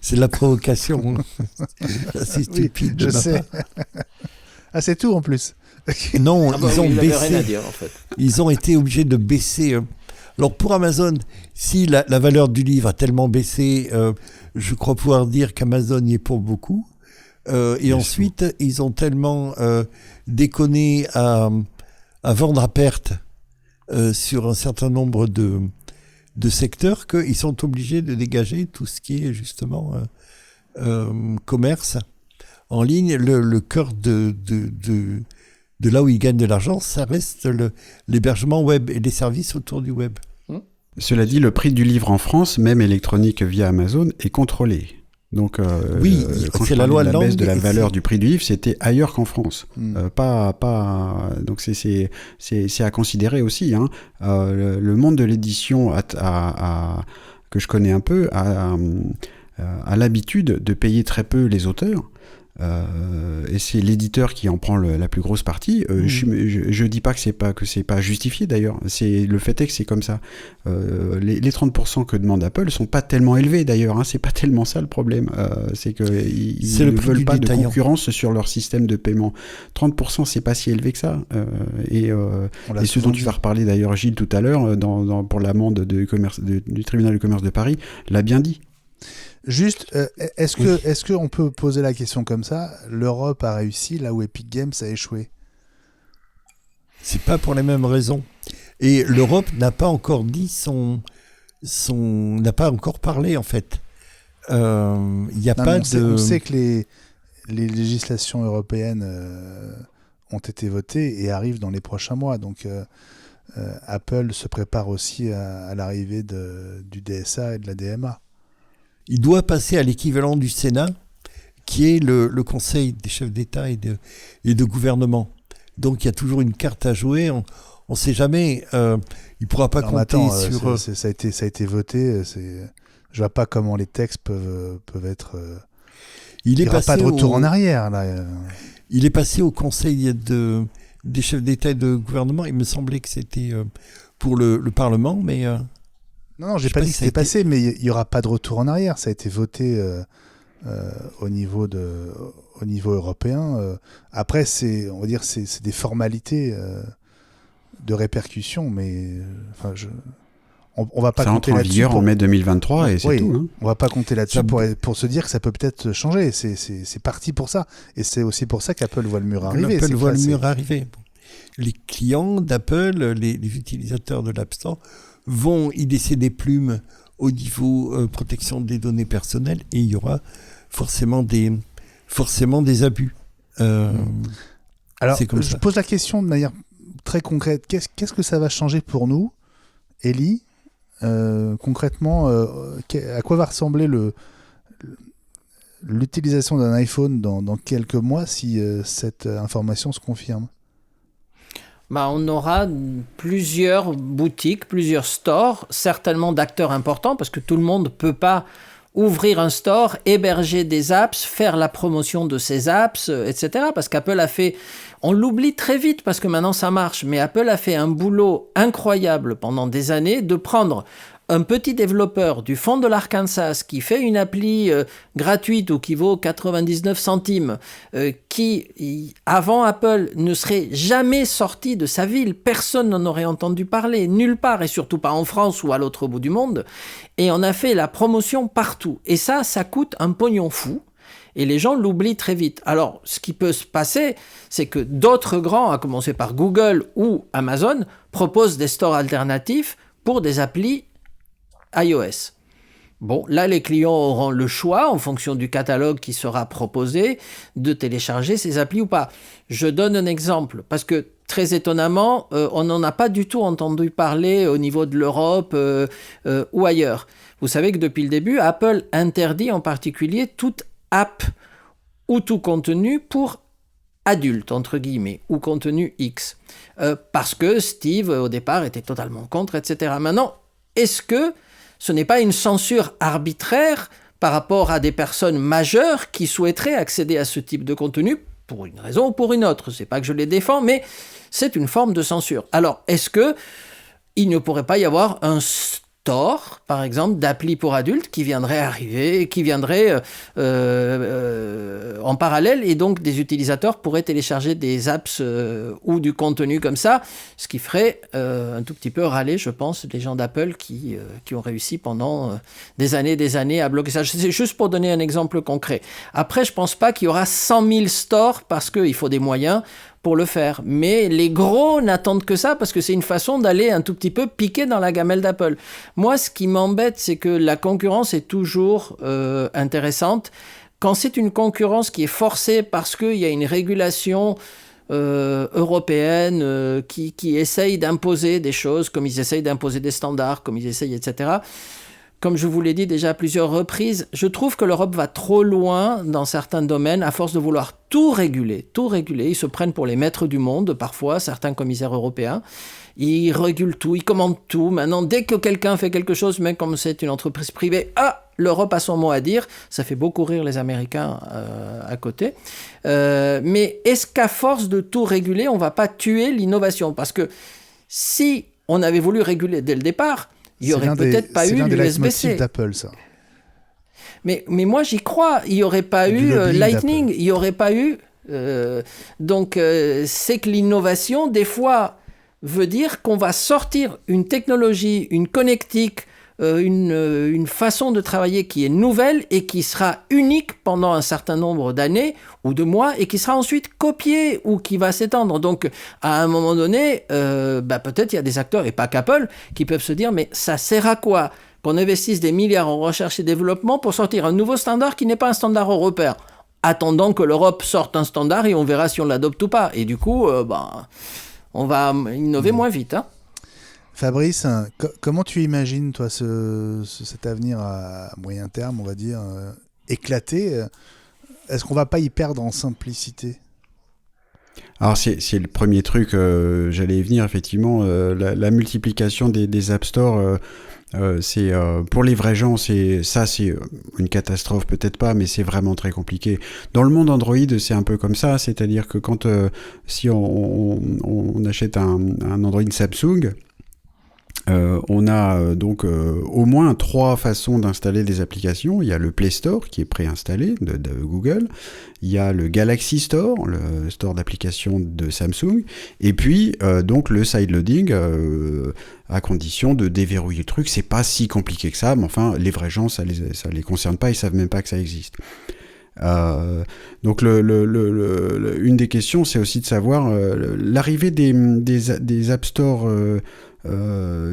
C'est de la provocation. C'est stupide. Oui, je sais. Ah, c'est tout en plus. Non, ils ont baissé. Rien à dire, en fait. Ils ont été obligés de baisser. Alors pour Amazon, si la valeur du livre a tellement baissé, je crois pouvoir dire qu'Amazon y est pour beaucoup. Et ensuite, ils ont tellement déconné à vendre à perte sur un certain nombre de secteurs qu'ils sont obligés de dégager tout ce qui est justement commerce en ligne. Le cœur de là où ils gagnent de l'argent, ça reste l'hébergement web et les services autour du web. Cela dit, le prix du livre en France, même électronique via Amazon, est contrôlé. Donc, oui, c'est la loi la langue, baisse de la valeur du prix du livre, c'était ailleurs qu'en France. Donc c'est à considérer aussi. Hein. Le monde de l'édition que je connais un peu a l'habitude de payer très peu les auteurs. Et c'est l'éditeur qui en prend la plus grosse partie. Je dis pas que c'est pas justifié d'ailleurs. C'est le fait est que c'est comme ça. Les 30% que demande Apple sont pas tellement élevés d'ailleurs. Hein. C'est pas tellement ça le problème. C'est que ils ne veulent pas de concurrence sur leur système de paiement. 30% c'est pas si élevé que ça. Et ce dont tu vas reparler d'ailleurs Gilles tout à l'heure pour l'amende du tribunal de commerce de Paris l'a bien dit. Juste, est-ce qu'on peut poser la question comme ça? L'Europe a réussi là où Epic Games a échoué. C'est pas pour les mêmes raisons. Et l'Europe n'a pas encore dit n'a pas encore parlé en fait. On sait que les législations européennes ont été votées et arrivent dans les prochains mois. Donc Apple se prépare aussi à l'arrivée du DSA et de la DMA. Il doit passer à l'équivalent du Sénat, qui est le Conseil des chefs d'État et de gouvernement. Donc il y a toujours une carte à jouer. On ne sait jamais. Il ne pourra pas compter sur... Ça a été voté. Je ne vois pas comment les textes peuvent être... Il n'y aura pas de retour en arrière. Là. Il est passé au Conseil des chefs d'État et de gouvernement. Il me semblait que c'était pour le Parlement, mais... Non, j'ai pas dit que c'était passé, mais il n'y aura pas de retour en arrière. Ça a été voté au niveau européen. Après, on va dire, c'est des formalités de répercussion, mais on va pas compter là-dessus. Ça entre en vigueur en mai 2023 et c'est tout. Hein. On va pas compter là-dessus pour se dire que ça peut peut-être changer. C'est parti pour ça. Et c'est aussi pour ça qu'Apple voit le mur arriver. Apple voit le mur arriver. Les clients d'Apple, les utilisateurs de l'App Store, vont y laisser des plumes au niveau protection des données personnelles et il y aura forcément des abus. Alors, je pose la question de manière très concrète. Qu'est-ce que ça va changer pour nous, Ellie, concrètement, à quoi va ressembler l'utilisation d'un iPhone dans quelques mois si cette information se confirme? On aura plusieurs boutiques, plusieurs stores, certainement d'acteurs importants, parce que tout le monde ne peut pas ouvrir un store, héberger des apps, faire la promotion de ces apps, etc. Parce qu'Apple a fait... On l'oublie très vite parce que maintenant ça marche, mais Apple a fait un boulot incroyable pendant des années de prendre un petit développeur du fond de l'Arkansas qui fait une appli gratuite ou qui vaut 99 centimes, qui, avant Apple, ne serait jamais sorti de sa ville. Personne n'en aurait entendu parler, nulle part, et surtout pas en France ou à l'autre bout du monde. Et on a fait la promotion partout. Et ça coûte un pognon fou. Et les gens l'oublient très vite. Alors, ce qui peut se passer, c'est que d'autres grands, à commencer par Google ou Amazon, proposent des stores alternatifs pour des applis iOS. Bon, là, les clients auront le choix, en fonction du catalogue qui sera proposé, de télécharger ces applis ou pas. Je donne un exemple, parce que très étonnamment, on n'en a pas du tout entendu parler au niveau de l'Europe ou ailleurs. Vous savez que depuis le début, Apple interdit en particulier toute app ou tout contenu pour adultes, entre guillemets, ou contenu X. Parce que Steve, au départ, était totalement contre, etc. Maintenant, est-ce que ce n'est pas une censure arbitraire par rapport à des personnes majeures qui souhaiteraient accéder à ce type de contenu pour une raison ou pour une autre? C'est pas que je les défends, mais c'est une forme de censure. Alors, est-ce que il ne pourrait pas y avoir un store, par exemple, d'appli pour adultes qui viendrait arriver, qui viendrait en parallèle, et donc des utilisateurs pourraient télécharger des apps ou du contenu comme ça, ce qui ferait un tout petit peu râler, je pense, les gens d'Apple qui ont réussi pendant des années à bloquer ça. C'est juste pour donner un exemple concret. Après, je pense pas qu'il y aura 100 000 stores parce qu'il faut des moyens pour le faire. Mais les gros n'attendent que ça parce que c'est une façon d'aller un tout petit peu piquer dans la gamelle d'Apple. Moi, ce qui m'embête, c'est que la concurrence est toujours intéressante. Quand c'est une concurrence qui est forcée parce qu'il y a une régulation européenne qui essaye d'imposer des choses, comme ils essayent d'imposer des standards, comme ils essayent, etc., comme je vous l'ai dit déjà à plusieurs reprises, je trouve que l'Europe va trop loin dans certains domaines à force de vouloir tout réguler. Ils se prennent pour les maîtres du monde, parfois, certains commissaires européens. Ils régulent tout, ils commandent tout. Maintenant, dès que quelqu'un fait quelque chose, même comme c'est une entreprise privée, l'Europe a son mot à dire. Ça fait beaucoup rire les Américains à côté. Mais est-ce qu'à force de tout réguler, on ne va pas tuer l'innovation? Parce que si on avait voulu réguler dès le départ, il n'y aurait peut-être pas eu l'USB-C. C'est l'un des leitmotifs d'Apple, ça. Mais moi, j'y crois. Il n'y aurait pas eu Lightning. Il n'y aurait pas eu... donc, c'est que l'innovation, des fois, veut dire qu'on va sortir une technologie, une connectique, une façon de travailler qui est nouvelle et qui sera unique pendant un certain nombre d'années ou de mois et qui sera ensuite copiée ou qui va s'étendre. Donc, à un moment donné, peut-être il y a des acteurs, et pas qu'Apple, qui peuvent se dire, mais ça sert à quoi qu'on investisse des milliards en recherche et développement pour sortir un nouveau standard qui n'est pas un standard européen? Attendant que l'Europe sorte un standard et on verra si on l'adopte ou pas. Et du coup, on va innover moins vite. Hein. Fabrice, comment tu imagines, toi, cet avenir à moyen terme, on va dire, éclaté? Est-ce qu'on va pas y perdre en simplicité? Alors c'est le premier truc, j'allais y venir effectivement, la multiplication des App Store, c'est pour les vrais gens, c'est une catastrophe peut-être pas, mais c'est vraiment très compliqué. Dans le monde Android, c'est un peu comme ça, c'est-à-dire que quand si on achète un Android Samsung, on a donc au moins 3 façons d'installer des applications. Il y a le Play Store qui est préinstallé de Google, il y a le Galaxy Store, le store d'applications de Samsung, et puis donc le sideloading à condition de déverrouiller le truc. C'est pas si compliqué que ça, mais enfin les vrais gens ça les concerne pas, ils savent même pas que ça existe. Donc une des questions, c'est aussi de savoir l'arrivée des App Store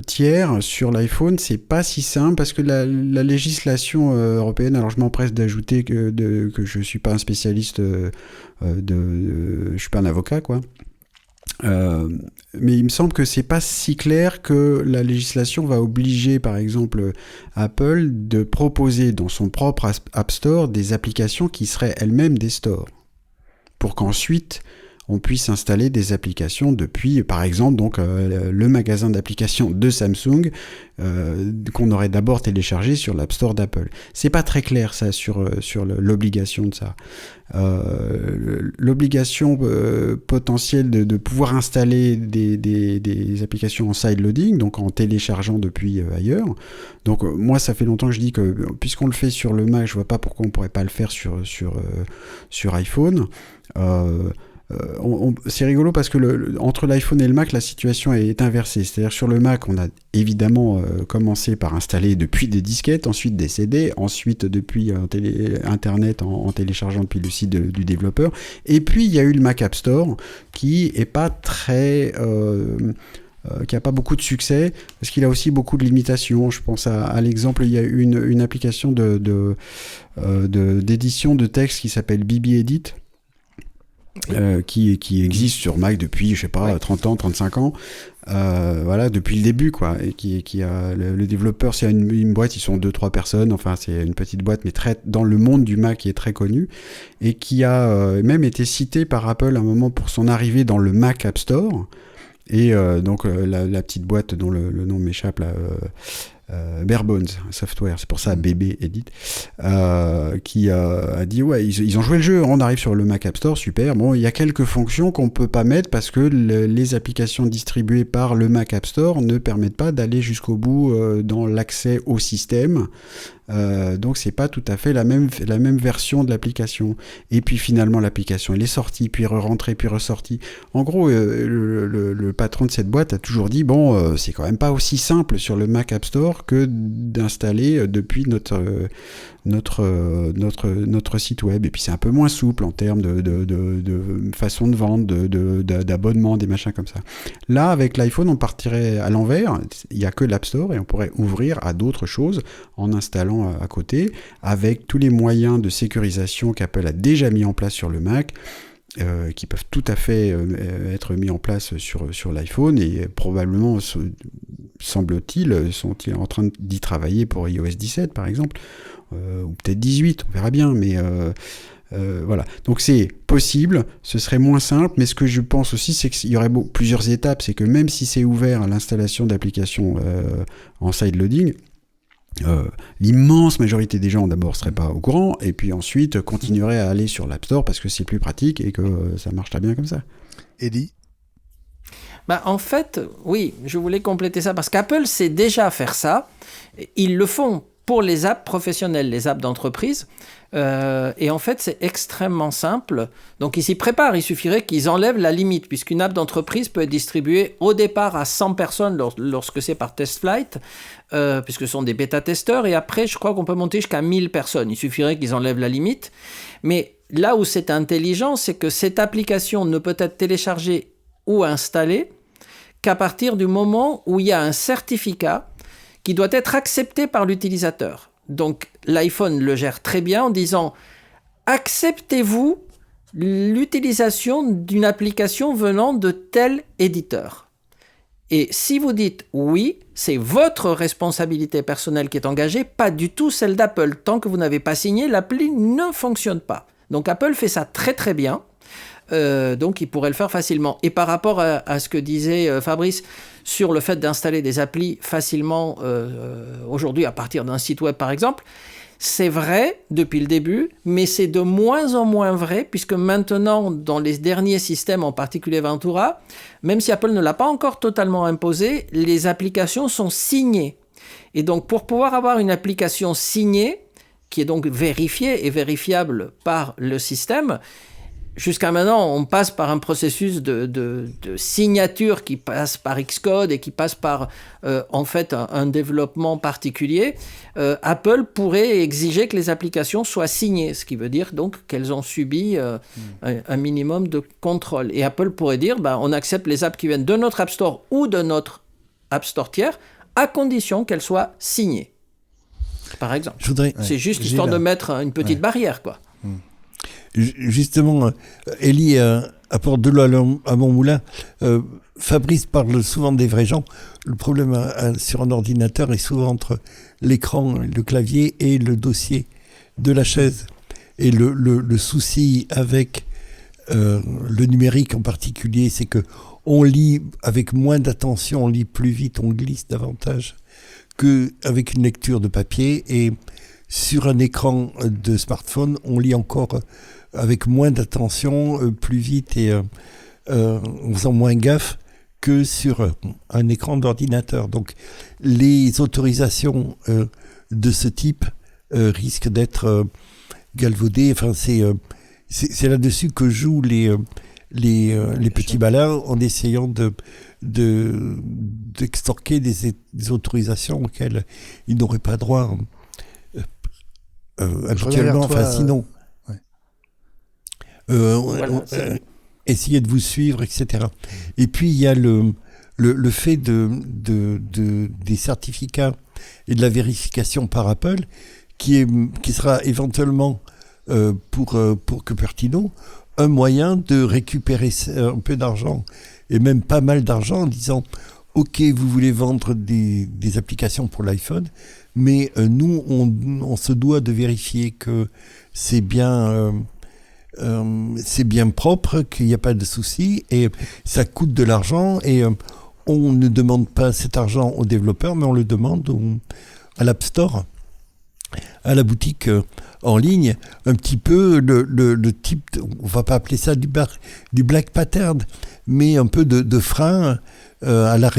tiers sur l'iPhone, c'est pas si simple parce que la législation européenne, alors je m'empresse d'ajouter que je suis pas un spécialiste je suis pas un avocat quoi, mais il me semble que c'est pas si clair que la législation va obliger par exemple Apple de proposer dans son propre App Store des applications qui seraient elles-mêmes des stores pour qu'ensuite on puisse installer des applications depuis, par exemple, donc le magasin d'applications de Samsung qu'on aurait d'abord téléchargé sur l'App Store d'Apple. C'est pas très clair ça sur l'obligation de ça. L'obligation potentielle de pouvoir installer des applications en sideloading, donc en téléchargeant depuis ailleurs. Donc moi ça fait longtemps que je dis que puisqu'on le fait sur le Mac, je vois pas pourquoi on pourrait pas le faire sur iPhone. C'est rigolo parce que entre l'iPhone et le Mac, la situation est inversée. C'est-à-dire sur le Mac, on a évidemment commencé par installer depuis des disquettes, ensuite des CD, ensuite depuis Internet en téléchargeant depuis le site du développeur. Et puis il y a eu le Mac App Store qui est pas très... qui n'a pas beaucoup de succès, parce qu'il a aussi beaucoup de limitations. Je pense à l'exemple, il y a une application d'édition de texte qui s'appelle BB Edit, qui existe sur Mac depuis, je sais pas, 30 ans, 35 ans, voilà, depuis le début, quoi, et qui a le développeur, c'est une boîte, ils sont 2-3 personnes, enfin, c'est une petite boîte, mais très, dans le monde du Mac, qui est très connue, et qui a même été cité par Apple à un moment pour son arrivée dans le Mac App Store, et donc la petite boîte dont le nom m'échappe, là, Barebones Software, c'est pour ça BB Edit, qui a dit ouais, ils ont joué le jeu, on arrive sur le Mac App Store, super, bon, il y a quelques fonctions qu'on peut pas mettre parce que les applications distribuées par le Mac App Store ne permettent pas d'aller jusqu'au bout dans l'accès au système. Donc c'est pas tout à fait la même version de l'application. Et puis finalement l'application elle est sortie, puis rentrée, puis ressortie. En gros, le patron de cette boîte a toujours dit bon, c'est quand même pas aussi simple sur le Mac App Store que d'installer depuis notre site web. Et puis c'est un peu moins souple en termes de façon de vendre, d'abonnement, des machins comme ça. Là, avec l'iPhone, on partirait à l'envers. Il n'y a que l'App Store et on pourrait ouvrir à d'autres choses en installant à côté, avec tous les moyens de sécurisation qu'Apple a déjà mis en place sur le Mac, qui peuvent tout à fait être mis en place sur l'iPhone, et probablement, semble-t-il, sont-ils en train d'y travailler pour iOS 17 par exemple, ou peut-être 18, on verra bien, mais voilà. Donc c'est possible, ce serait moins simple, mais ce que je pense aussi, c'est qu'il y aurait plusieurs étapes, c'est que même si c'est ouvert à l'installation d'applications en sideloading, l'immense majorité des gens d'abord seraient pas au courant et puis ensuite continueraient à aller sur l'App Store parce que c'est plus pratique et que ça marche très bien comme ça. Eddie? En fait, oui, je voulais compléter ça parce qu'Apple sait déjà faire ça. Ils le font pour les apps professionnelles, les apps d'entreprise. Et en fait, c'est extrêmement simple. Donc, ils s'y préparent. Il suffirait qu'ils enlèvent la limite, puisqu'une app d'entreprise peut être distribuée au départ à 100 personnes lorsque c'est par test flight, puisque ce sont des bêta-testeurs. Et après, je crois qu'on peut monter jusqu'à 1000 personnes. Il suffirait qu'ils enlèvent la limite. Mais là où c'est intelligent, c'est que cette application ne peut être téléchargée ou installée qu'à partir du moment où il y a un certificat qui doit être accepté par l'utilisateur. Donc l'iPhone le gère très bien en disant « Acceptez-vous l'utilisation d'une application venant de tel éditeur ?» Et si vous dites « Oui », c'est votre responsabilité personnelle qui est engagée, pas du tout celle d'Apple. Tant que vous n'avez pas signé, l'appli ne fonctionne pas. Donc Apple fait ça très très bien. Donc il pourrait le faire facilement. Et par rapport à ce que disait Fabrice sur le fait d'installer des applis facilement aujourd'hui à partir d'un site web par exemple, c'est vrai depuis le début, mais c'est de moins en moins vrai puisque maintenant dans les derniers systèmes, en particulier Ventura, même si Apple ne l'a pas encore totalement imposé, les applications sont signées. Et donc pour pouvoir avoir une application signée, qui est donc vérifiée et vérifiable par le système, jusqu'à maintenant, on passe par un processus de signature qui passe par Xcode et qui passe par, en fait, un développement particulier. Apple pourrait exiger que les applications soient signées, ce qui veut dire donc qu'elles ont subi un minimum de contrôle. Et Apple pourrait dire, on accepte les apps qui viennent de notre App Store ou de notre App Store tiers, à condition qu'elles soient signées. Par exemple. C'est juste histoire de mettre une petite barrière, quoi. Justement, Ellie apporte de l'eau à mon moulin. Fabrice parle souvent des vrais gens. Le problème sur un ordinateur est souvent entre l'écran, le clavier et le dossier de la chaise. Et le souci avec le numérique en particulier, c'est que on lit avec moins d'attention, on lit plus vite, on glisse davantage qu'avec une lecture de papier. Et sur un écran de smartphone, on lit encore avec moins d'attention, plus vite et en faisant moins gaffe que sur un écran d'ordinateur. Donc les autorisations de ce type risquent d'être galvaudées. Enfin, c'est là-dessus que jouent les petits malins en essayant d'extorquer des autorisations auxquelles ils n'auraient pas droit habituellement. Enfin, sinon. Essayer de vous suivre, etc. Et puis il y a le fait des certificats et de la vérification par Apple qui sera éventuellement pour Cupertino un moyen de récupérer un peu d'argent et même pas mal d'argent en disant ok, vous voulez vendre des applications pour l'iPhone, mais nous on se doit de vérifier que c'est bien propre, qu'il n'y a pas de souci, et ça coûte de l'argent, et on ne demande pas cet argent aux développeurs, mais on le demande à l'App Store, à la boutique en ligne, un petit peu le type, on va pas appeler ça du black pattern, mais un peu de frein à la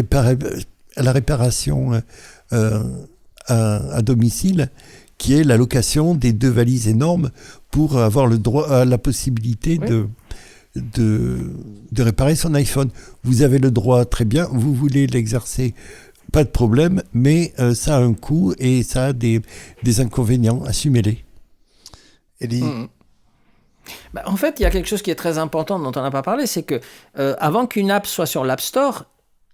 réparation à domicile, qui est la location des 2 valises énormes pour avoir le droit, la possibilité de réparer son iPhone. Vous avez le droit, très bien, vous voulez l'exercer, pas de problème, mais ça a un coût et ça a des inconvénients, assumez-les. Eddie. En fait, il y a quelque chose qui est très important dont on n'a pas parlé, c'est que avant qu'une app soit sur l'App Store,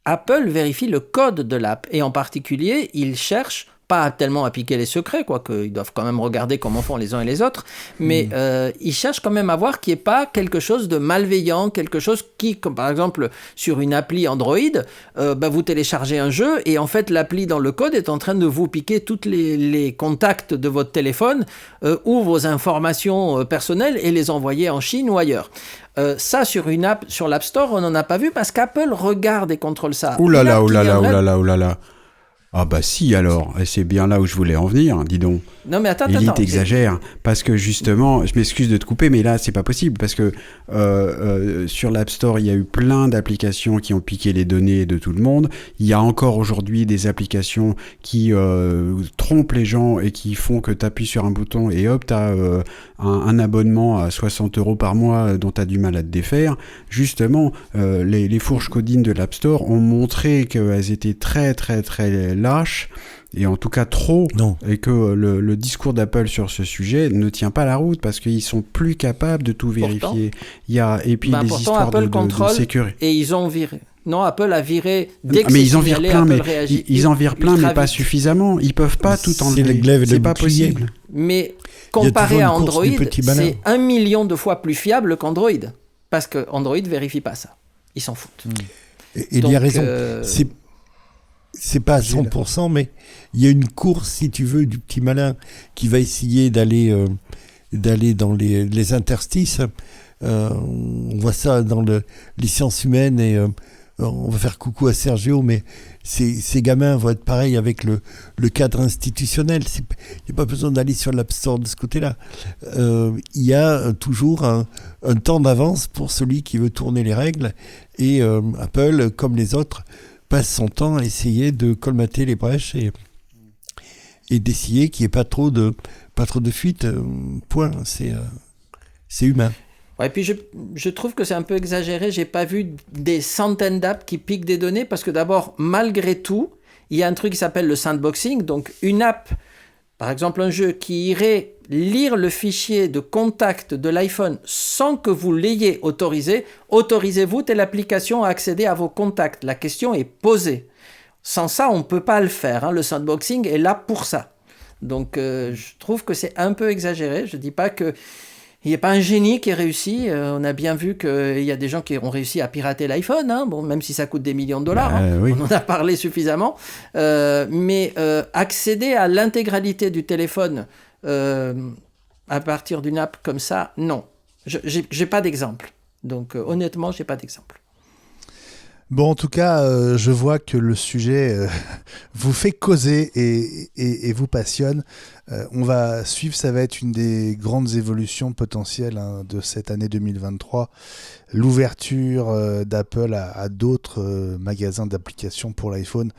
Apple vérifie le code de l'app et en particulier, il cherche pas tellement à piquer les secrets, quoique ils doivent quand même regarder comment font les uns et les autres, mais ils cherchent quand même à voir qu'il n'y ait pas quelque chose de malveillant, quelque chose qui, comme par exemple sur une appli Android, vous téléchargez un jeu et en fait l'appli dans le code est en train de vous piquer tous les contacts de votre téléphone ou vos informations personnelles et les envoyer en Chine ou ailleurs. Ça, sur une app, sur l'App Store, on n'en a pas vu parce qu'Apple regarde et contrôle ça. Ouh là là, ouh là là, ouh là là, ouh là là. Ah bah si alors, et c'est bien là où je voulais en venir, dis donc. Non mais attends. Elite exagère, parce que justement, je m'excuse de te couper, mais là c'est pas possible, parce que sur l'App Store, il y a eu plein d'applications qui ont piqué les données de tout le monde. Il y a encore aujourd'hui des applications qui trompent les gens et qui font que tu appuies sur un bouton et hop, tu as un abonnement à 60 € par mois dont tu as du mal à te défaire. Justement, les fourches codines de l'App Store ont montré qu'elles étaient très très très lâches, et en tout cas trop, et que le discours d'Apple sur ce sujet ne tient pas la route, parce qu'ils sont plus capables de tout vérifier. Et puis les histoires Apple de sécurité. Et ils ont viré. Non, Apple a viré mais ils en virent plein, ils en virent plein, mais pas suffisamment. Ils peuvent pas tout enlever. C'est pas possible. Mais comparé à Android, c'est 1 million de fois plus fiable qu'Android, parce que Android vérifie pas ça. Ils s'en foutent. Il y a raison. C'est pas à 100%, mais il y a une course, si tu veux, du petit malin qui va essayer d'aller dans les interstices. On voit ça dans les sciences humaines, et on va faire coucou à Sergio, mais ces gamins vont être pareils avec le cadre institutionnel. Il n'y a pas besoin d'aller sur l'App Store de ce côté-là. Il y a toujours un temps d'avance pour celui qui veut tourner les règles, et Apple, comme les autres, passe son temps à essayer de colmater les brèches et d'essayer qu'il n'y ait pas trop de fuite. Point. C'est humain. Ouais, et puis je trouve que c'est un peu exagéré. J'ai pas vu des centaines d'apps qui piquent des données, parce que d'abord, malgré tout, il y a un truc qui s'appelle le sandboxing. Donc une app, par exemple un jeu qui irait lire le fichier de contact de l'iPhone sans que vous l'ayez autorisé, autorisez-vous telle application à accéder à vos contacts. La question est posée. Sans ça, on ne peut pas le faire. Le sandboxing est là pour ça. Donc je trouve que c'est un peu exagéré. Je ne dis pas qu'il n'y a pas un génie qui ait réussi. On a bien vu qu'il y a des gens qui ont réussi à pirater l'iPhone, même si ça coûte des millions de dollars. Oui. On en a parlé suffisamment. Mais accéder à l'intégralité du téléphone à partir d'une app comme ça, non. J'ai pas d'exemple. Donc honnêtement, j'ai pas d'exemple. Bon, en tout cas, je vois que le sujet vous fait causer et vous passionne. On va suivre, ça va être une des grandes évolutions potentielles de cette année 2023. L'ouverture d'Apple à d'autres magasins d'applications pour l'iPhone.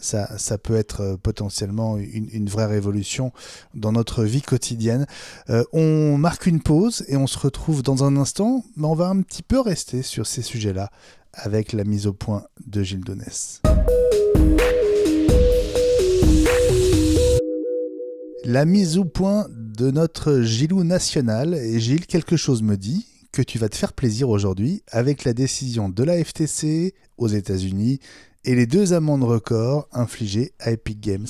Ça peut être potentiellement une vraie révolution dans notre vie quotidienne. On marque une pause et on se retrouve dans un instant, mais on va un petit peu rester sur ces sujets-là avec la mise au point de Gilles Donès. La mise au point de notre Gilou national. Et Gilles, quelque chose me dit que tu vas te faire plaisir aujourd'hui avec la décision de la FTC aux États-Unis et les 2 amendes records infligées à Epic Games.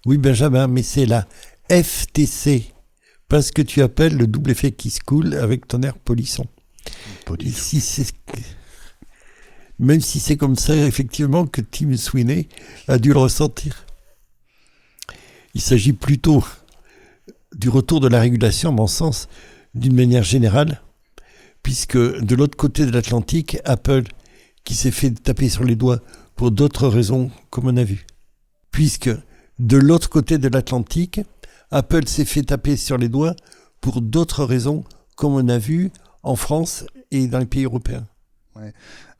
Oui, Benjamin, mais c'est la FTC, parce que tu appelles le double effet qui se coule avec ton air polisson. Même si c'est comme ça, effectivement, que Tim Sweeney a dû le ressentir. Il s'agit plutôt du retour de la régulation, à mon sens, d'une manière générale, puisque de l'autre côté de l'Atlantique, Apple, qui s'est fait taper sur les doigts pour d'autres raisons, comme on a vu. Puisque de l'autre côté de l'Atlantique, Apple s'est fait taper sur les doigts pour d'autres raisons, comme on a vu en France et dans les pays européens. Ouais.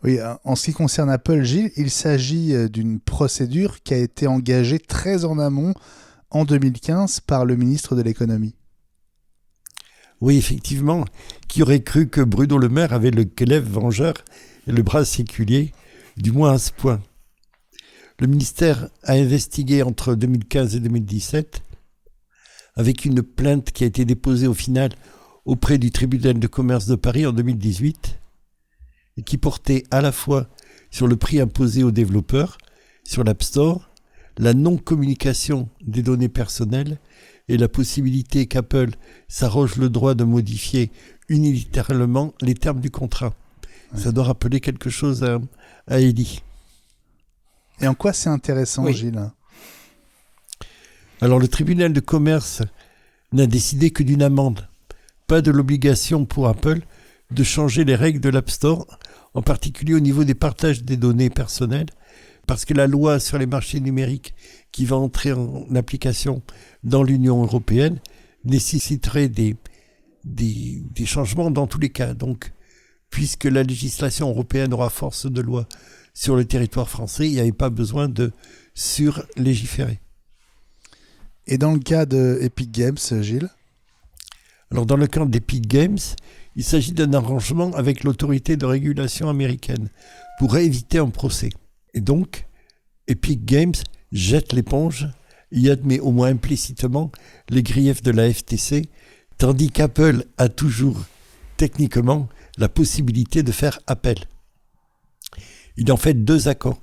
Oui, en ce qui concerne Apple, Gilles, il s'agit d'une procédure qui a été engagée très en amont, en 2015, par le ministre de l'économie. Oui, effectivement. Qui aurait cru que Bruno Le Maire avait le glaive vengeur et le bras séculier, du moins à ce point. Le ministère a investigué entre 2015 et 2017, avec une plainte qui a été déposée au final auprès du tribunal de commerce de Paris en 2018, et qui portait à la fois sur le prix imposé aux développeurs, sur l'App Store, la non-communication des données personnelles et la possibilité qu'Apple s'arroge le droit de modifier unilatéralement les termes du contrat. Ouais. Ça doit rappeler quelque chose à Eddie. Et en quoi c'est intéressant, oui. Gilles ? Alors, le tribunal de commerce n'a décidé que d'une amende, pas de l'obligation pour Apple de changer les règles de l'App Store, en particulier au niveau des partages des données personnelles, parce que la loi sur les marchés numériques qui va entrer en application dans l'Union européenne nécessiterait des changements dans tous les cas. Donc, puisque la législation européenne aura force de loi sur le territoire français, il n'y avait pas besoin de surlégiférer. Et dans le cas de Epic Games, Gilles ? Alors, dans le cas d'Epic Games, il s'agit d'un arrangement avec l'autorité de régulation américaine pour éviter un procès. Et donc, Epic Games jette l'éponge et admet au moins implicitement les griefs de la FTC, tandis qu'Apple a toujours techniquement la possibilité de faire appel. Il y a en fait 2 accords.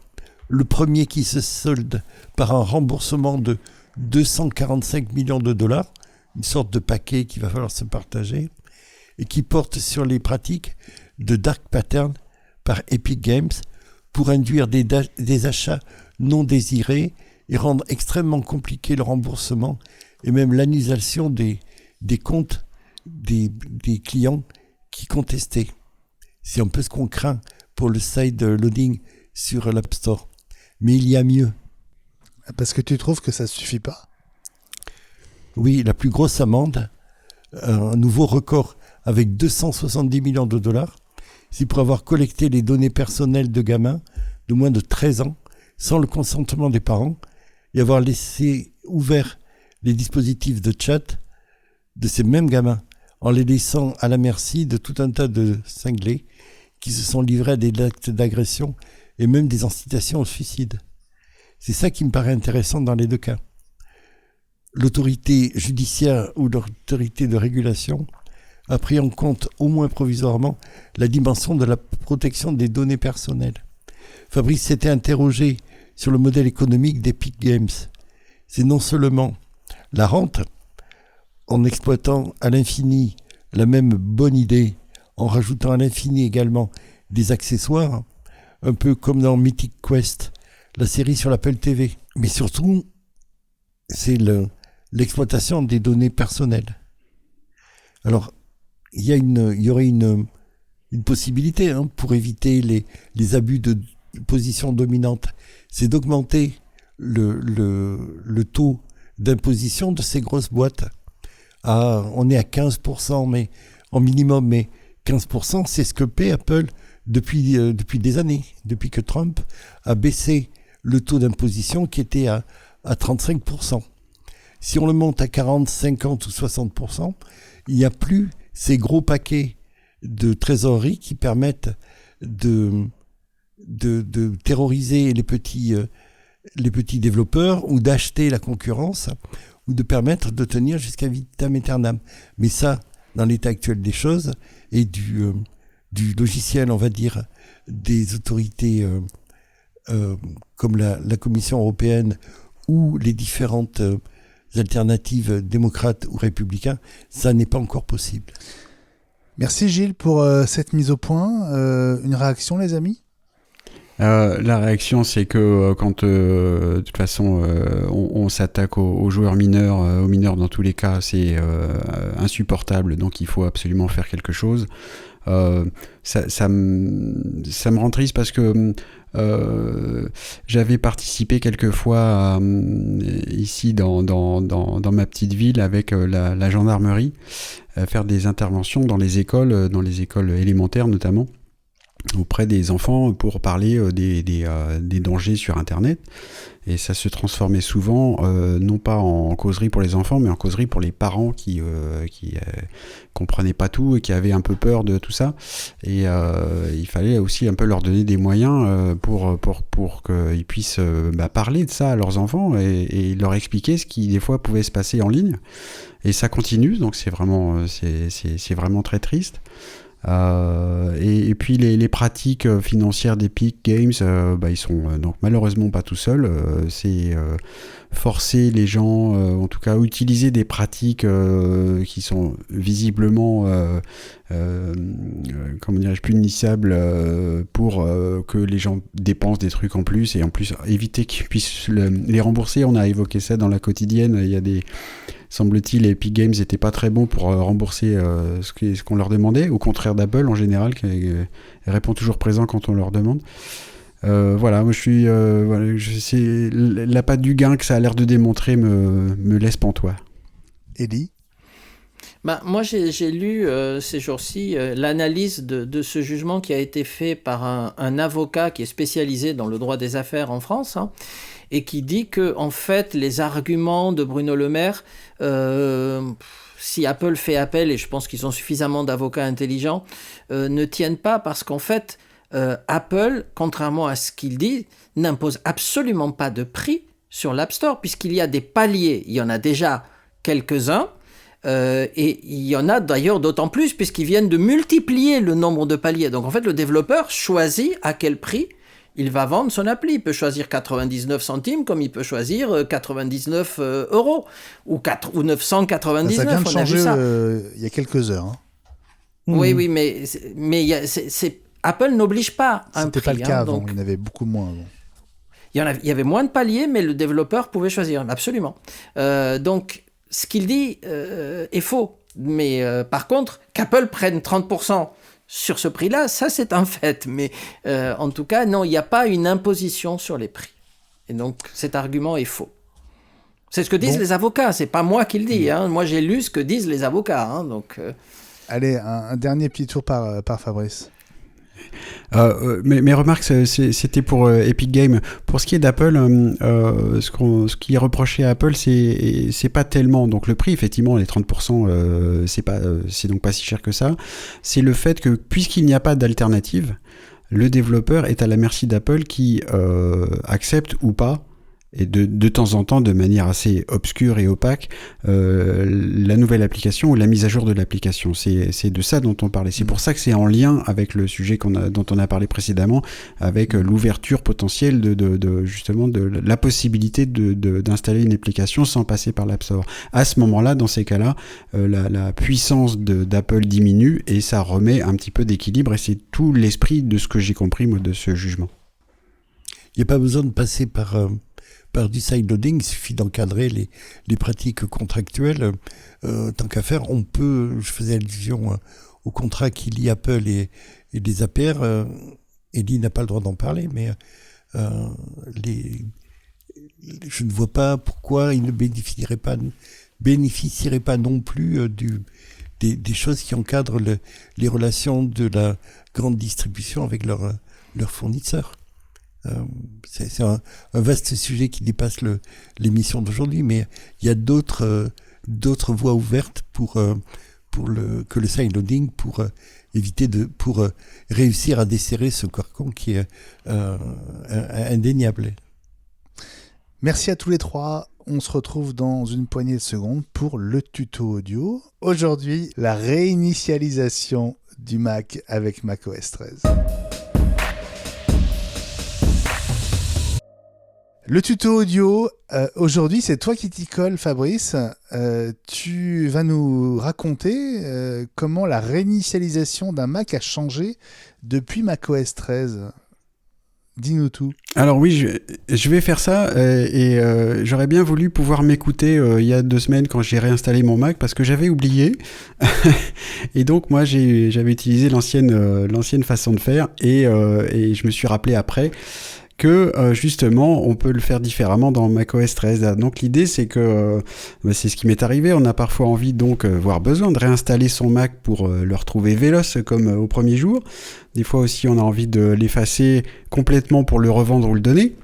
Le premier qui se solde par un remboursement de 245 millions de dollars, une sorte de paquet qu'il va falloir se partager, et qui porte sur les pratiques de dark pattern par Epic Games pour induire des achats non désirés et rendre extrêmement compliqué le remboursement et même l'annulation des comptes des clients qui contestaient. C'est un peu ce qu'on craint pour le side loading sur l'App Store. Mais il y a mieux. Parce que tu trouves que ça ne suffit pas ? Oui, la plus grosse amende, un nouveau record avec 270 millions de dollars, c'est pour avoir collecté les données personnelles de gamins de moins de 13 ans sans le consentement des parents et avoir laissé ouverts les dispositifs de chat de ces mêmes gamins en les laissant à la merci de tout un tas de cinglés qui se sont livrés à des actes d'agression et même des incitations au suicide. C'est ça qui me paraît intéressant dans les 2 cas. L'autorité judiciaire ou l'autorité de régulation a pris en compte, au moins provisoirement, la dimension de la protection des données personnelles. Fabrice s'était interrogé sur le modèle économique d'Epic Games. C'est non seulement la rente, en exploitant à l'infini la même bonne idée, en rajoutant à l'infini également des accessoires, un peu comme dans Mythic Quest, la série sur l'Apple TV. Mais surtout, c'est l'exploitation des données personnelles. Alors, il y aurait une possibilité pour éviter les abus de position dominante, c'est d'augmenter le taux d'imposition de ces grosses boîtes. On est à 15%, mais en minimum, mais 15%, c'est ce que paie Apple depuis des années, depuis que Trump a baissé le taux d'imposition qui était à 35%. Si on le monte à 40, 50 ou 60%, il n'y a plus ces gros paquets de trésorerie qui permettent de terroriser les petits développeurs ou d'acheter la concurrence ou de permettre de tenir jusqu'à vitam aeternam. Mais ça, dans l'état actuel des choses et du logiciel, on va dire, des autorités comme la Commission européenne ou les différentes alternatives démocrates ou républicains, ça n'est pas encore possible. Merci Gilles pour cette mise au point. Une réaction, les amis ? La réaction, c'est que quand de toute façon on s'attaque aux joueurs mineurs, aux mineurs dans tous les cas, c'est insupportable, donc il faut absolument faire quelque chose. Ça me rend triste parce que j'avais participé quelques fois ici dans ma petite ville avec la gendarmerie à faire des interventions dans les écoles élémentaires notamment, auprès des enfants pour parler des dangers sur Internet. Et ça se transformait souvent, non pas en causerie pour les enfants, mais en causerie pour les parents qui comprenaient pas tout et qui avaient un peu peur de tout ça. Et il fallait aussi un peu leur donner des moyens pour qu'ils puissent parler de ça à leurs enfants et leur expliquer ce qui des fois pouvait se passer en ligne. Et ça continue, donc c'est vraiment très triste. Et puis les pratiques financières d'Epic Games, ils sont donc malheureusement pas tout seuls. C'est forcer les gens, en tout cas utiliser des pratiques qui sont visiblement punissables pour que les gens dépensent des trucs en plus et en plus éviter qu'ils puissent les rembourser. On a évoqué ça dans la quotidienne. Il y a semble-t-il, Epic Games n'était pas très bon pour rembourser ce qu'on leur demandait, au contraire d'Apple en général, qui répond toujours présent quand on leur demande. Voilà, moi je suis, c'est l'appât du gain que ça a l'air de démontrer me laisse pantois. Ellie? Moi, j'ai lu ces jours-ci l'analyse de ce jugement qui a été fait par un avocat qui est spécialisé dans le droit des affaires en France, hein, et qui dit que, en fait, les arguments de Bruno Le Maire, si Apple fait appel, et je pense qu'ils ont suffisamment d'avocats intelligents, ne tiennent pas parce qu'en fait, Apple, contrairement à ce qu'il dit, n'impose absolument pas de prix sur l'App Store, puisqu'il y a des paliers. Il y en a déjà quelques-uns. Et il y en a d'ailleurs d'autant plus puisqu'ils viennent de multiplier le nombre de paliers. Donc en fait, le développeur choisit à quel prix il va vendre son appli. Il peut choisir 99 centimes comme il peut choisir 99 euros ou 999. Ça vient de on a changer vu ça. il y a quelques heures. Hein. Oui, mais Apple n'oblige pas à un C'était prix. pas le cas avant, donc... il y en avait beaucoup moins avant. Il y avait moins de paliers, mais le développeur pouvait choisir, absolument. Donc, ce qu'il dit est faux. Mais par contre, qu'Apple prenne 30% sur ce prix-là, ça c'est un fait. Mais en tout cas, non, il n'y a pas une imposition sur les prix. Et donc, cet argument est faux. C'est ce que disent les avocats, c'est pas moi qui le dis. Hein. Moi, j'ai lu ce que disent les avocats. Hein, donc, Allez, un dernier petit tour par Fabrice. Mes remarques, c'était pour Epic Games. Pour ce qui est d'Apple, ce qui est reproché à Apple, c'est pas tellement donc le prix, effectivement, les 30%, c'est donc pas si cher que ça. C'est le fait que puisqu'il n'y a pas d'alternative, le développeur est à la merci d'Apple qui accepte ou pas, et de temps en temps, de manière assez obscure et opaque, la nouvelle application ou la mise à jour de l'application. C'est de ça dont on parlait. C'est pour ça que c'est en lien avec le sujet dont on a parlé précédemment, avec l'ouverture potentielle justement de la possibilité d'installer une application sans passer par l'App Store. À ce moment-là, dans ces cas-là, la puissance d'Apple diminue et ça remet un petit peu d'équilibre, et c'est tout l'esprit de ce que j'ai compris, moi, de ce jugement. Il n'y a pas besoin de passer par du sideloading, il suffit d'encadrer les pratiques contractuelles. Tant qu'à faire, je faisais allusion au contrat qui lie Apple et les APR. Ellie n'a pas le droit d'en parler, mais je ne vois pas pourquoi ils ne bénéficieraient pas non plus des choses qui encadrent les relations de la grande distribution avec leurs fournisseurs. C'est un vaste sujet qui dépasse l'émission d'aujourd'hui, mais il y a d'autres voies ouvertes que le sideloading pour réussir à desserrer ce carcan qui est indéniable. Merci à tous les trois. On se retrouve dans une poignée de secondes pour le tuto audio. Aujourd'hui, la réinitialisation du Mac avec macOS 13. Le tuto audio, aujourd'hui, c'est toi qui t'y colle, Fabrice. Tu vas nous raconter comment la réinitialisation d'un Mac a changé depuis macOS 13. Dis-nous tout. Alors oui, je vais faire ça et j'aurais bien voulu pouvoir m'écouter il y a 2 semaines quand j'ai réinstallé mon Mac parce que j'avais oublié. Et donc moi j'avais utilisé l'ancienne façon de faire et je me suis rappelé après que justement on peut le faire différemment dans macOS 13. Donc l'idée c'est que c'est ce qui m'est arrivé, on a parfois envie donc voire besoin de réinstaller son Mac pour le retrouver véloce comme au premier jour. Des fois aussi on a envie de l'effacer complètement pour le revendre ou le donner.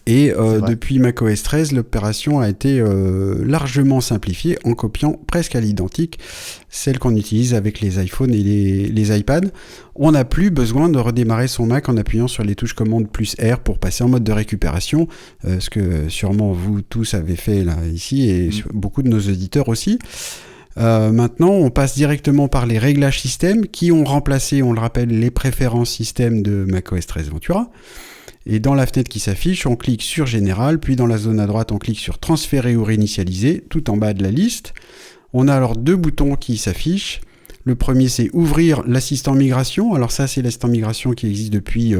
Et depuis macOS 13, l'opération a été largement simplifiée en copiant presque à l'identique celle qu'on utilise avec les iPhones et les iPads. On n'a plus besoin de redémarrer son Mac en appuyant sur les touches commande plus R pour passer en mode de récupération, ce que sûrement vous tous avez fait là ici et beaucoup de nos auditeurs aussi. Maintenant, on passe directement par les réglages système qui ont remplacé, on le rappelle, les préférences système de macOS 13 Ventura. Et dans la fenêtre qui s'affiche, on clique sur Général, puis dans la zone à droite, on clique sur Transférer ou réinitialiser, tout en bas de la liste. On a alors 2 boutons qui s'affichent. Le premier, c'est Ouvrir l'assistant migration. Alors ça, c'est l'assistant migration qui existe depuis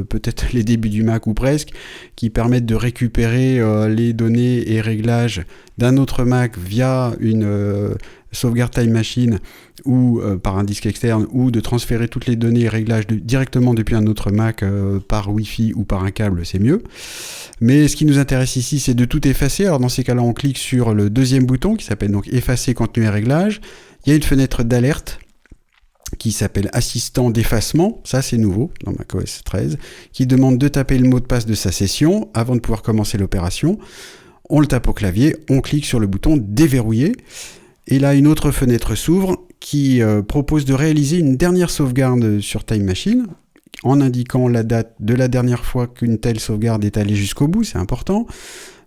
peut-être les débuts du Mac ou presque, qui permettent de récupérer les données et réglages d'un autre Mac via une sauvegarde Time Machine ou par un disque externe, ou de transférer toutes les données et réglages directement depuis un autre Mac par Wi-Fi ou par un câble, c'est mieux. Mais ce qui nous intéresse ici, c'est de tout effacer. Alors dans ces cas-là, on clique sur le deuxième bouton qui s'appelle donc effacer contenu et réglages. Il y a une fenêtre d'alerte qui s'appelle assistant d'effacement, ça c'est nouveau dans macOS 13, qui demande de taper le mot de passe de sa session avant de pouvoir commencer l'opération. On le tape au clavier, on clique sur le bouton déverrouiller, et là une autre fenêtre s'ouvre qui propose de réaliser une dernière sauvegarde sur Time Machine, en indiquant la date de la dernière fois qu'une telle sauvegarde est allée jusqu'au bout, c'est important.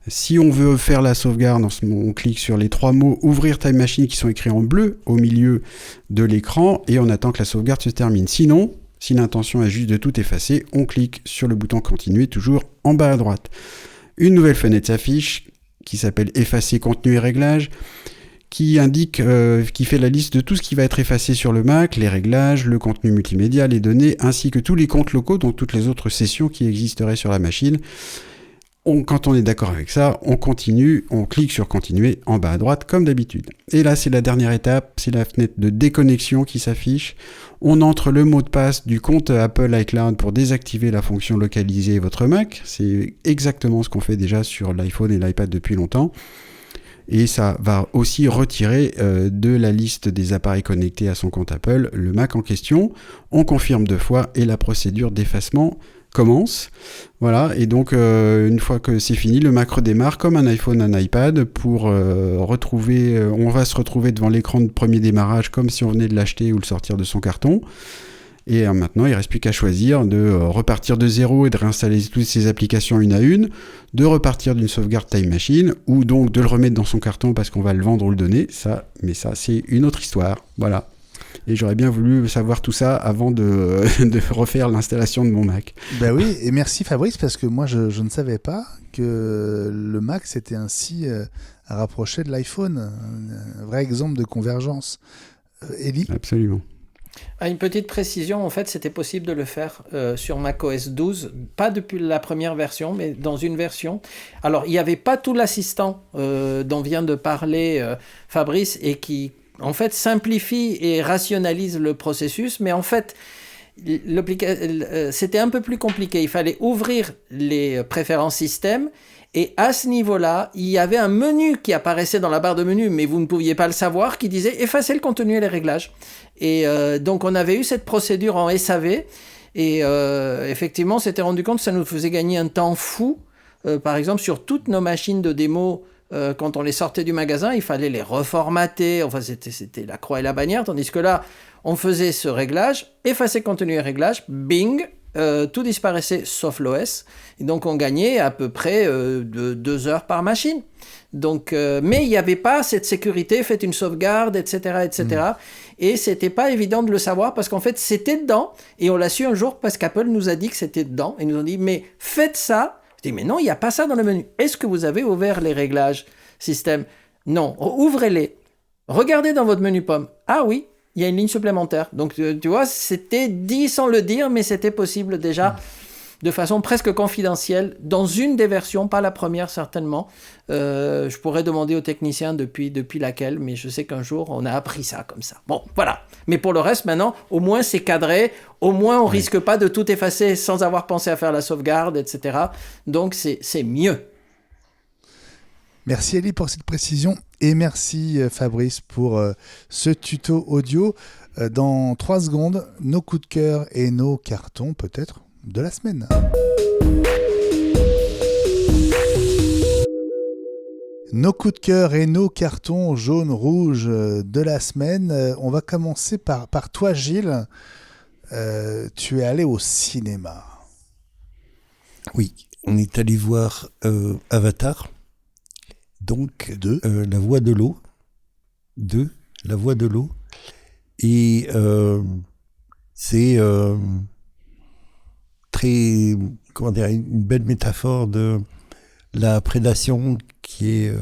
Si on veut faire la sauvegarde, on clique sur les 3 mots « Ouvrir Time Machine » qui sont écrits en bleu au milieu de l'écran et on attend que la sauvegarde se termine. Sinon, si l'intention est juste de tout effacer, on clique sur le bouton « Continuer » toujours en bas à droite. Une nouvelle fenêtre s'affiche qui s'appelle « Effacer contenu et réglages » qui indique, qui fait la liste de tout ce qui va être effacé sur le Mac, les réglages, le contenu multimédia, les données, ainsi que tous les comptes locaux, donc toutes les autres sessions qui existeraient sur la machine. Quand on est d'accord avec ça, on continue, on clique sur continuer en bas à droite comme d'habitude. Et là, c'est la dernière étape, c'est la fenêtre de déconnexion qui s'affiche. On entre le mot de passe du compte Apple iCloud pour désactiver la fonction localiser votre Mac. C'est exactement ce qu'on fait déjà sur l'iPhone et l'iPad depuis longtemps. Et ça va aussi retirer de la liste des appareils connectés à son compte Apple le Mac en question. On confirme 2 fois et la procédure d'effacement commence. Voilà, et donc une fois que c'est fini, le Mac redémarre comme un iPhone, un iPad pour retrouver, on va se retrouver devant l'écran de premier démarrage comme si on venait de l'acheter ou le sortir de son carton. Et maintenant, il ne reste plus qu'à choisir de repartir de zéro et de réinstaller toutes ces applications une à une, de repartir d'une sauvegarde Time Machine, ou donc de le remettre dans son carton parce qu'on va le vendre ou le donner. Mais ça, c'est une autre histoire. Voilà. Et j'aurais bien voulu savoir tout ça avant de refaire l'installation de mon Mac. Ben oui, et merci Fabrice, parce que moi, je ne savais pas que le Mac s'était ainsi rapproché de l'iPhone. Un vrai exemple de convergence. Élie ? Absolument. Une petite précision, en fait, c'était possible de le faire sur macOS 12, pas depuis la première version, mais dans une version. Alors, il n'y avait pas tout l'assistant dont vient de parler Fabrice et qui, en fait, simplifie et rationalise le processus, mais en fait, c'était un peu plus compliqué. Il fallait ouvrir les préférences système. Et à ce niveau-là, il y avait un menu qui apparaissait dans la barre de menu, mais vous ne pouviez pas le savoir, qui disait « Effacer le contenu et les réglages ». Et donc, on avait eu cette procédure en SAV. Et effectivement, on s'était rendu compte que ça nous faisait gagner un temps fou. Par exemple, sur toutes nos machines de démo, quand on les sortait du magasin, il fallait les reformater. Enfin, c'était la croix et la bannière. Tandis que là, on faisait ce réglage, effacer contenu et réglages, bing, tout disparaissait sauf l'OS. Et donc, on gagnait à peu près de 2 heures par machine. Donc, mais il n'y avait pas cette sécurité, faites une sauvegarde, etc., etc. Et c'était pas évident de le savoir parce qu'en fait, c'était dedans. Et on l'a su un jour parce qu'Apple nous a dit que c'était dedans. Et nous ont dit, mais faites ça. Je dis, mais non, il n'y a pas ça dans le menu. Est-ce que vous avez ouvert les réglages système ? Non, ouvrez-les. Regardez dans votre menu pomme. Ah oui, il y a une ligne supplémentaire. Donc, tu vois, c'était dit sans le dire, mais c'était possible déjà de façon presque confidentielle dans une des versions, pas la première certainement. Je pourrais demander aux techniciens depuis laquelle, mais je sais qu'un jour, on a appris ça comme ça. Bon, voilà. Mais pour le reste, maintenant, au moins, c'est cadré. Au moins, on risque pas de tout effacer sans avoir pensé à faire la sauvegarde, etc. Donc, c'est mieux. Merci Elie pour cette précision et merci Fabrice pour ce tuto audio. Dans 3 secondes, nos coups de cœur et nos cartons peut-être de la semaine. Nos coups de cœur et nos cartons jaune-rouge de la semaine. On va commencer par toi Gilles. Tu es allé au cinéma. Oui, on est allé voir Avatar. Donc, La Voix de l'eau. La Voix de l'eau. Et c'est très, comment dire, une belle métaphore de la prédation qui est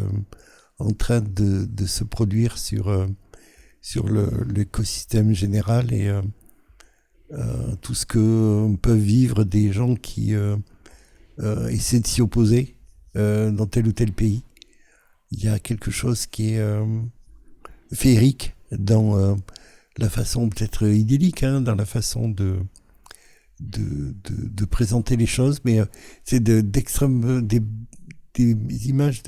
en train de se produire sur l'écosystème général et tout ce que peuvent vivre des gens qui essaient de s'y opposer dans tel ou tel pays. Il y a quelque chose qui est féerique dans la façon peut-être idyllique, dans la façon de présenter les choses, mais c'est d'extrême des images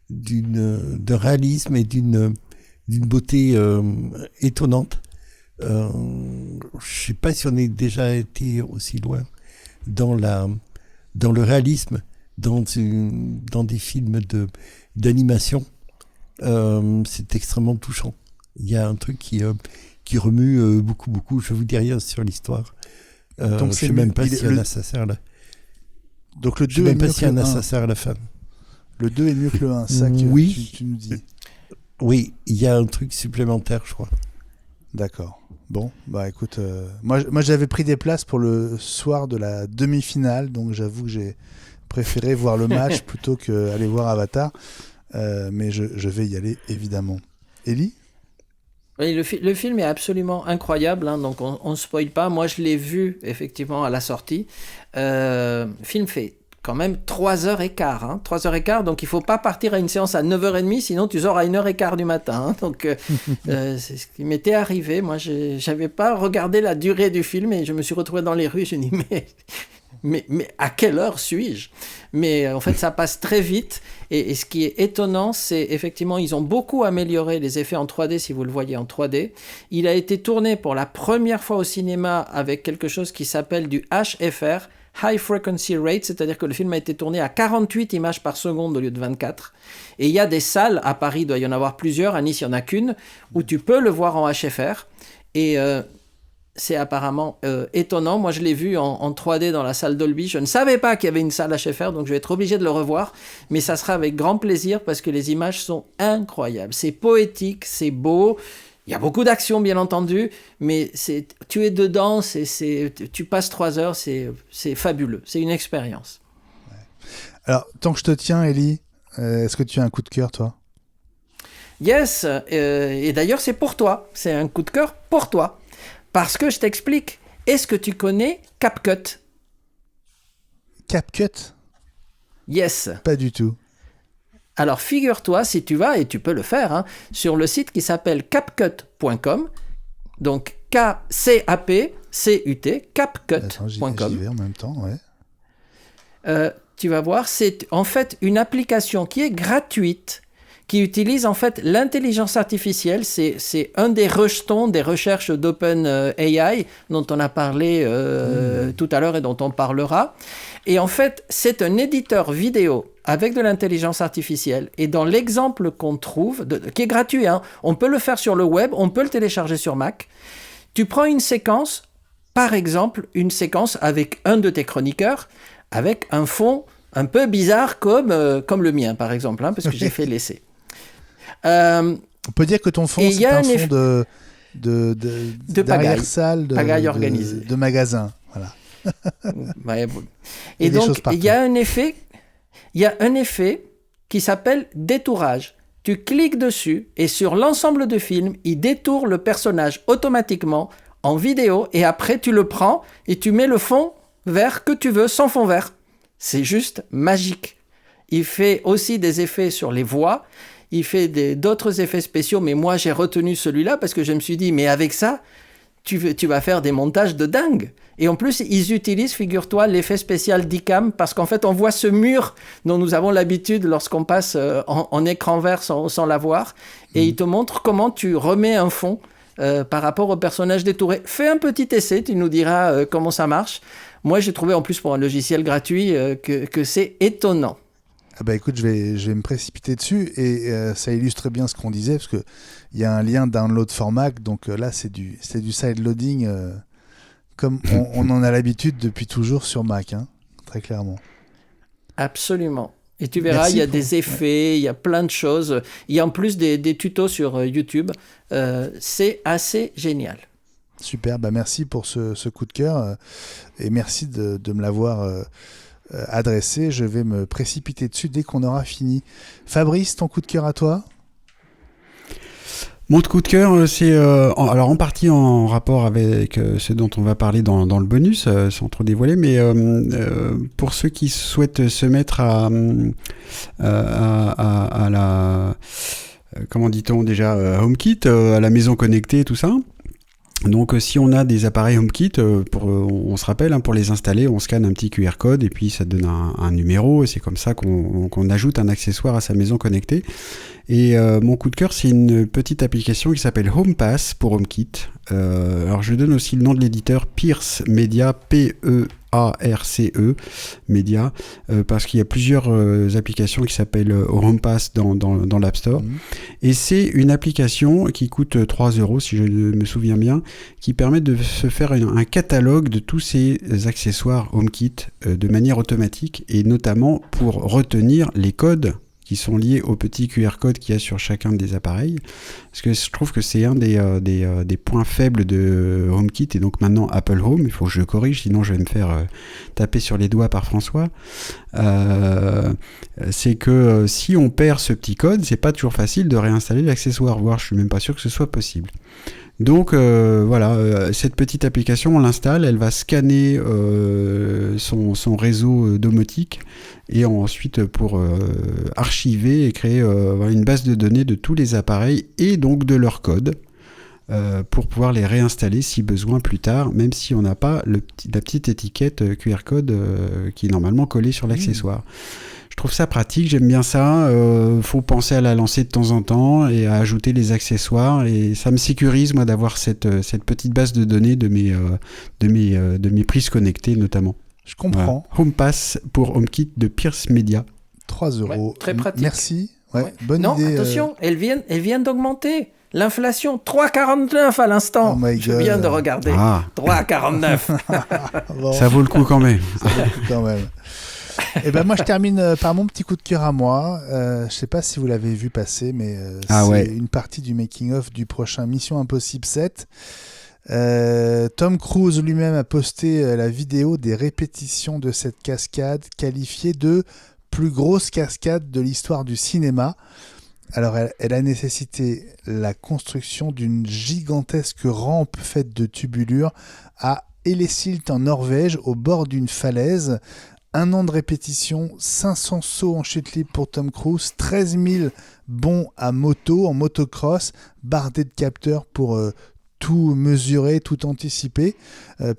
de réalisme et d'une beauté étonnante. Je sais pas si on est déjà été aussi loin dans le réalisme, dans des films d'animation. C'est extrêmement touchant. Il y a un truc qui remue beaucoup. Je vous dis rien sur l'histoire. Donc je sais même pas s'il y a un assassin là. Donc le 2 je sais même pas s'il y a un assassin assassin à la fin. Le 2 est mieux que le 1, ça que tu nous dis. Oui, il y a un truc supplémentaire, je crois. D'accord. Bon, bah écoute, moi j'avais pris des places pour le soir de la demi-finale, donc j'avoue que j'ai préféré voir le match plutôt qu'aller voir Avatar, mais je vais y aller évidemment. Élie ? Oui, le film est absolument incroyable, donc on ne spoil pas. Moi, je l'ai vu effectivement à la sortie. Le film fait quand même 3h15. 3h15, donc il ne faut pas partir à une séance à 9h30, sinon tu sors à 1h15 du matin. Donc c'est ce qui m'était arrivé. Moi, je n'avais pas regardé la durée du film et je me suis retrouvé dans les rues. Je me dis, mais à quelle heure suis-je ? Mais en fait, ça passe très vite. Et ce qui est étonnant, c'est effectivement, ils ont beaucoup amélioré les effets en 3D, si vous le voyez en 3D. Il a été tourné pour la première fois au cinéma avec quelque chose qui s'appelle du HFR, High Frequency Rate, c'est-à-dire que le film a été tourné à 48 images par seconde au lieu de 24. Et il y a des salles, à Paris, il doit y en avoir plusieurs, à Nice, il n'y en a qu'une, où tu peux le voir en HFR. Et c'est apparemment étonnant. Moi, je l'ai vu en 3D dans la salle Dolby. Je ne savais pas qu'il y avait une salle HFR, donc je vais être obligé de le revoir. Mais ça sera avec grand plaisir parce que les images sont incroyables. C'est poétique, c'est beau. Il y a beaucoup d'action, bien entendu, mais tu es dedans, tu passes 3 heures, c'est fabuleux. C'est une expérience. Ouais. Alors, tant que je te tiens, Élie, est-ce que tu as un coup de cœur, toi ? Yes, et d'ailleurs, c'est pour toi. C'est un coup de cœur pour toi. Parce que je t'explique, est-ce que tu connais CapCut ? CapCut ? Yes. Pas du tout. Alors figure-toi, si tu vas, et tu peux le faire, sur le site qui s'appelle capcut.com, donc K-C-A-P-C-U-T, capcut.com. J'y vais en même temps, ouais. Tu vas voir, c'est en fait une application qui est gratuite, qui utilise en fait l'intelligence artificielle. C'est un des rejetons des recherches d'OpenAI dont on a parlé tout à l'heure et dont on parlera. Et en fait, c'est un éditeur vidéo avec de l'intelligence artificielle. Et dans l'exemple qu'on trouve, qui est gratuit, on peut le faire sur le web, on peut le télécharger sur Mac. Tu prends une séquence, par exemple, une séquence avec un de tes chroniqueurs, avec un fond un peu bizarre comme le mien, par exemple, parce que j'ai fait l'essai. On peut dire que ton fond, c'est un fond de d'arrière-salle, pagaille organisée. De magasin, voilà. Ouais, bon. Et donc, il y a un effet qui s'appelle détourage. Tu cliques dessus et sur l'ensemble du film, il détourne le personnage automatiquement en vidéo et après tu le prends et tu mets le fond vert que tu veux sans fond vert. C'est juste magique. Il fait aussi des effets sur les voix. Il fait d'autres effets spéciaux, mais moi j'ai retenu celui-là parce que je me suis dit, mais avec ça, tu vas faire des montages de dingue. Et en plus, ils utilisent, figure-toi, l'effet spécial d'ICAM parce qu'en fait, on voit ce mur dont nous avons l'habitude lorsqu'on passe en écran vert sans l'avoir. Et ils te montrent comment tu remets un fond par rapport au personnage détouré. Fais un petit essai, tu nous diras comment ça marche. Moi, j'ai trouvé en plus pour un logiciel gratuit que c'est étonnant. Ah bah écoute, je vais me précipiter dessus et ça illustre bien ce qu'on disait parce que il y a un lien download for Mac, donc là c'est du side loading comme on en a l'habitude depuis toujours sur Mac, très clairement. Absolument. Et tu verras, il y a des effets, il y a plein de choses. Il y a en plus des tutos sur YouTube. C'est assez génial. Super, bah merci pour ce coup de cœur et merci de me l'avoir adressé. Je vais me précipiter dessus dès qu'on aura fini. Fabrice, ton coup de cœur à toi ? Mon coup de cœur, c'est alors en partie en rapport avec ce dont on va parler dans le bonus, sans trop dévoiler, mais pour ceux qui souhaitent se mettre à comment dit-on déjà, HomeKit, à la maison connectée, tout ça. Donc si on a des appareils HomeKit, on se rappelle, pour les installer, on scanne un petit QR code et puis ça donne un numéro, et c'est comme ça qu'on ajoute un accessoire à sa maison connectée. Et mon coup de cœur, c'est une petite application qui s'appelle HomePass pour HomeKit. Alors je donne aussi le nom de l'éditeur, Pierce Media, P-E-A-R-C-E Media, parce qu'il y a plusieurs applications qui s'appellent HomePass dans l'App Store. Et c'est une application qui coûte 3 €, si je me souviens bien, qui permet de se faire un catalogue de tous ces accessoires HomeKit de manière automatique, et notamment pour retenir les codes qui sont liés au petit QR code qu'il y a sur chacun des appareils. Parce que je trouve que c'est un des points faibles de HomeKit, et donc maintenant Apple Home, il faut que je corrige, sinon je vais me faire taper sur les doigts par François. C'est que si on perd ce petit code, c'est pas toujours facile de réinstaller l'accessoire, voire je suis même pas sûr que ce soit possible. Donc voilà, cette petite application, on l'installe, elle va scanner son réseau domotique, et ensuite pour archiver et créer une base de données de tous les appareils et donc de leur code pour pouvoir les réinstaller si besoin plus tard, même si on n'a pas la petite étiquette QR code qui est normalement collée sur l'accessoire. Je trouve ça pratique, j'aime bien ça. Faut penser à la lancer de temps en temps et à ajouter les accessoires, et ça me sécurise moi d'avoir cette petite base de données de mes prises connectées notamment. Je comprends. Voilà. HomePass pour HomeKit de Pierce Media. 3 €. Ouais, très pratique. Merci. Ouais, Ouais. bonne non, idée. attention, elle vient d'augmenter. L'inflation, 3,49 à l'instant. Oh my Je God. viens de regarder. 3,49. Bon, Ça vaut le coup quand même. ça vaut le coup quand même. Et ben moi je termine par mon petit coup de cœur à moi. Je sais pas si vous l'avez vu passer, mais c'est une partie du making of du prochain Mission Impossible 7. Tom Cruise lui-même a posté la vidéo des répétitions de cette cascade, qualifiée de plus grosse cascade de l'histoire du cinéma. Alors elle a nécessité la construction d'une gigantesque rampe faite de tubulures à Ellesilt en Norvège, au bord d'une falaise. 1 an de répétition, 500 sauts en chute libre pour Tom Cruise, 13 000 bonds à moto, en motocross, bardés de capteurs pour tout mesurer, tout anticiper,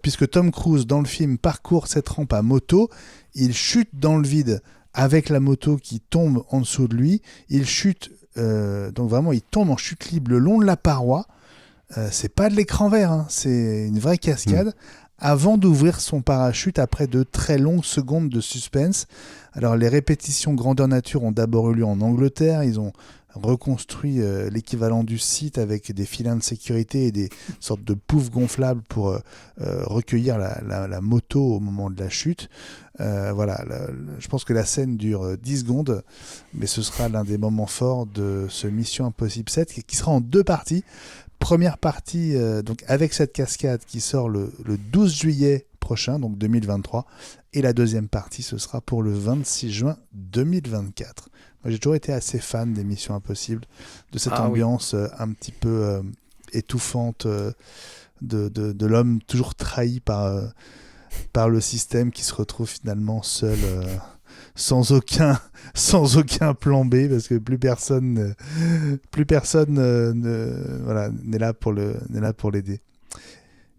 puisque Tom Cruise, dans le film, parcourt cette rampe à moto, il chute dans le vide avec la moto qui tombe en dessous de lui, il chute, donc vraiment il tombe en chute libre le long de la paroi, c'est pas de l'écran vert, hein, c'est une vraie cascade, avant d'ouvrir son parachute après de très longues secondes de suspense. Alors les répétitions grandeur nature ont d'abord eu lieu en Angleterre, ils ont reconstruit l'équivalent du site avec des filins de sécurité et des sortes de poufs gonflables pour recueillir la moto au moment de la chute. Voilà, je pense que la scène dure 10 secondes, mais ce sera l'un des moments forts de ce Mission Impossible 7 qui sera en 2 parties. Première partie donc avec cette cascade qui sort le 12 juillet prochain, donc 2023, et la deuxième partie ce sera pour le 26 juin 2024. Moi j'ai toujours été assez fan des Missions Impossibles, de cette ambiance un petit peu étouffante de l'homme toujours trahi par le système, qui se retrouve finalement seul, sans aucun plan B, parce que plus personne n'est là pour l'aider.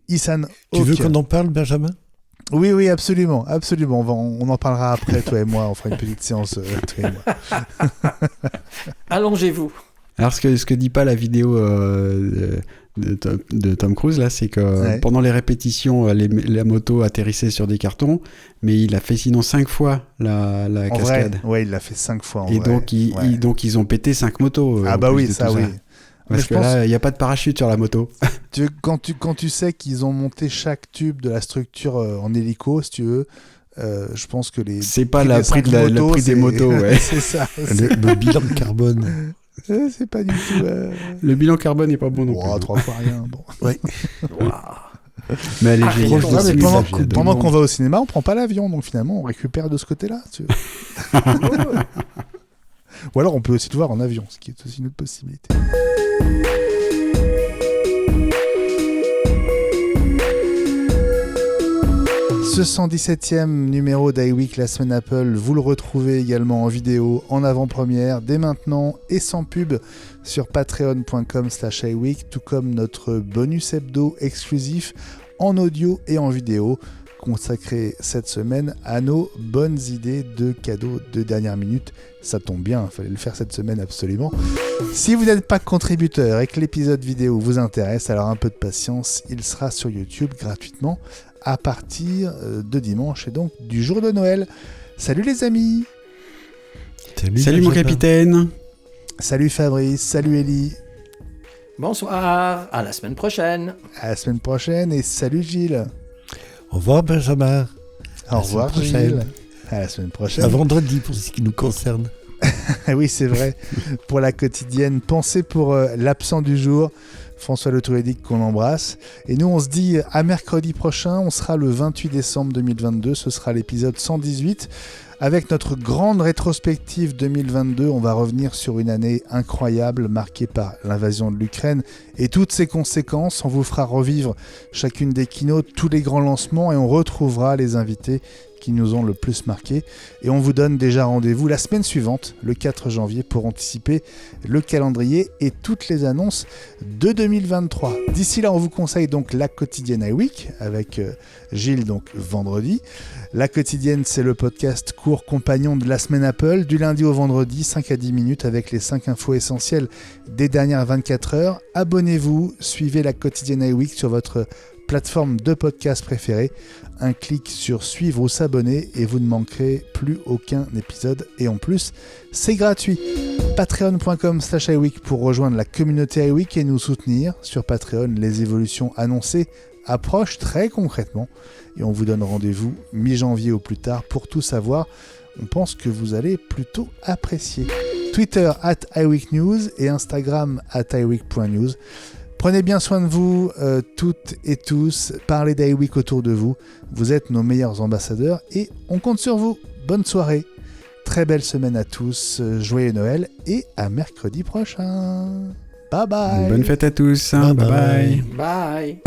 Ihsan Hawke. Tu veux qu'on en parle, Benjamin ? Oui, absolument. On en parlera après, toi et moi. On fera une petite séance, toi et moi. Allongez-vous. Alors, ce que dit pas la vidéo de Tom Cruise, là, c'est que pendant les répétitions, la moto atterrissait sur des cartons, mais il a fait sinon 5 fois la cascade. Ouais, il l'a fait 5 fois. Donc, ils ont pété 5 motos. Ah bah oui, ça oui. Parce que là, il n'y a pas de parachute sur la moto. Quand tu sais qu'ils ont monté chaque tube de la structure en hélico, si tu veux, je pense que c'est pas le prix des motos, ouais. C'est ça. Le bilan de carbone. C'est pas du tout. Le bilan carbone n'est pas bon non plus. 3 fois rien. Bon. Ouais. Mais elle est géniale. Pendant qu'on va au cinéma, on prend pas l'avion, donc finalement, on récupère de ce côté-là. Tu veux. Ou alors, on peut aussi le voir en avion, ce qui est aussi une autre possibilité. Ce 117e numéro d'iWeek, la semaine Apple, vous le retrouvez également en vidéo, en avant-première, dès maintenant et sans pub sur patreon.com/iWeek, tout comme notre bonus hebdo exclusif en audio et en vidéo, consacré cette semaine à nos bonnes idées de cadeaux de dernière minute. Ça tombe bien, il fallait le faire cette semaine absolument. Si vous n'êtes pas contributeur et que l'épisode vidéo vous intéresse, alors un peu de patience, il sera sur YouTube gratuitement à partir de dimanche et donc du jour de Noël. Salut les amis. Salut mon capitaine. Salut Fabrice, salut Ellie. Bonsoir, à la semaine prochaine. À la semaine prochaine et salut Gilles. Au revoir Benjamin. Au revoir Gilles. À la semaine prochaine. À vendredi pour ce qui nous concerne. Oui, c'est vrai. Pour la quotidienne, pensez pour l'absent du jour, François Le Touédic, qu'on embrasse. Et nous, on se dit à mercredi prochain. On sera le 28 décembre 2022. Ce sera l'épisode 118. Avec notre grande rétrospective 2022, on va revenir sur une année incroyable marquée par l'invasion de l'Ukraine et toutes ses conséquences. On vous fera revivre chacune des keynotes, tous les grands lancements et on retrouvera les invités qui nous ont le plus marqué. Et on vous donne déjà rendez-vous la semaine suivante, le 4 janvier, pour anticiper le calendrier et toutes les annonces de 2023. D'ici là, on vous conseille donc la quotidienne iWeek avec Gilles, donc vendredi. La quotidienne, c'est le podcast court compagnon de la semaine Apple, du lundi au vendredi, 5 à 10 minutes avec les 5 infos essentielles des dernières 24 heures. Abonnez-vous, suivez la quotidienne iWeek sur votre plateforme de podcast préférée. Un clic sur suivre ou s'abonner et vous ne manquerez plus aucun épisode. Et en plus, c'est gratuit. Patreon.com/iWeek pour rejoindre la communauté iWeek et nous soutenir. Sur Patreon, les évolutions annoncées approchent très concrètement. Et on vous donne rendez-vous mi-janvier au plus tard pour tout savoir. On pense que vous allez plutôt apprécier. Twitter @iWeekNews et Instagram @iWeek.news. Prenez bien soin de vous, toutes et tous. Parlez d'iWeek autour de vous. Vous êtes nos meilleurs ambassadeurs et on compte sur vous. Bonne soirée. Très belle semaine à tous. Joyeux Noël et à mercredi prochain. Bye bye. Bonne fête à tous. Bye bye. Bye.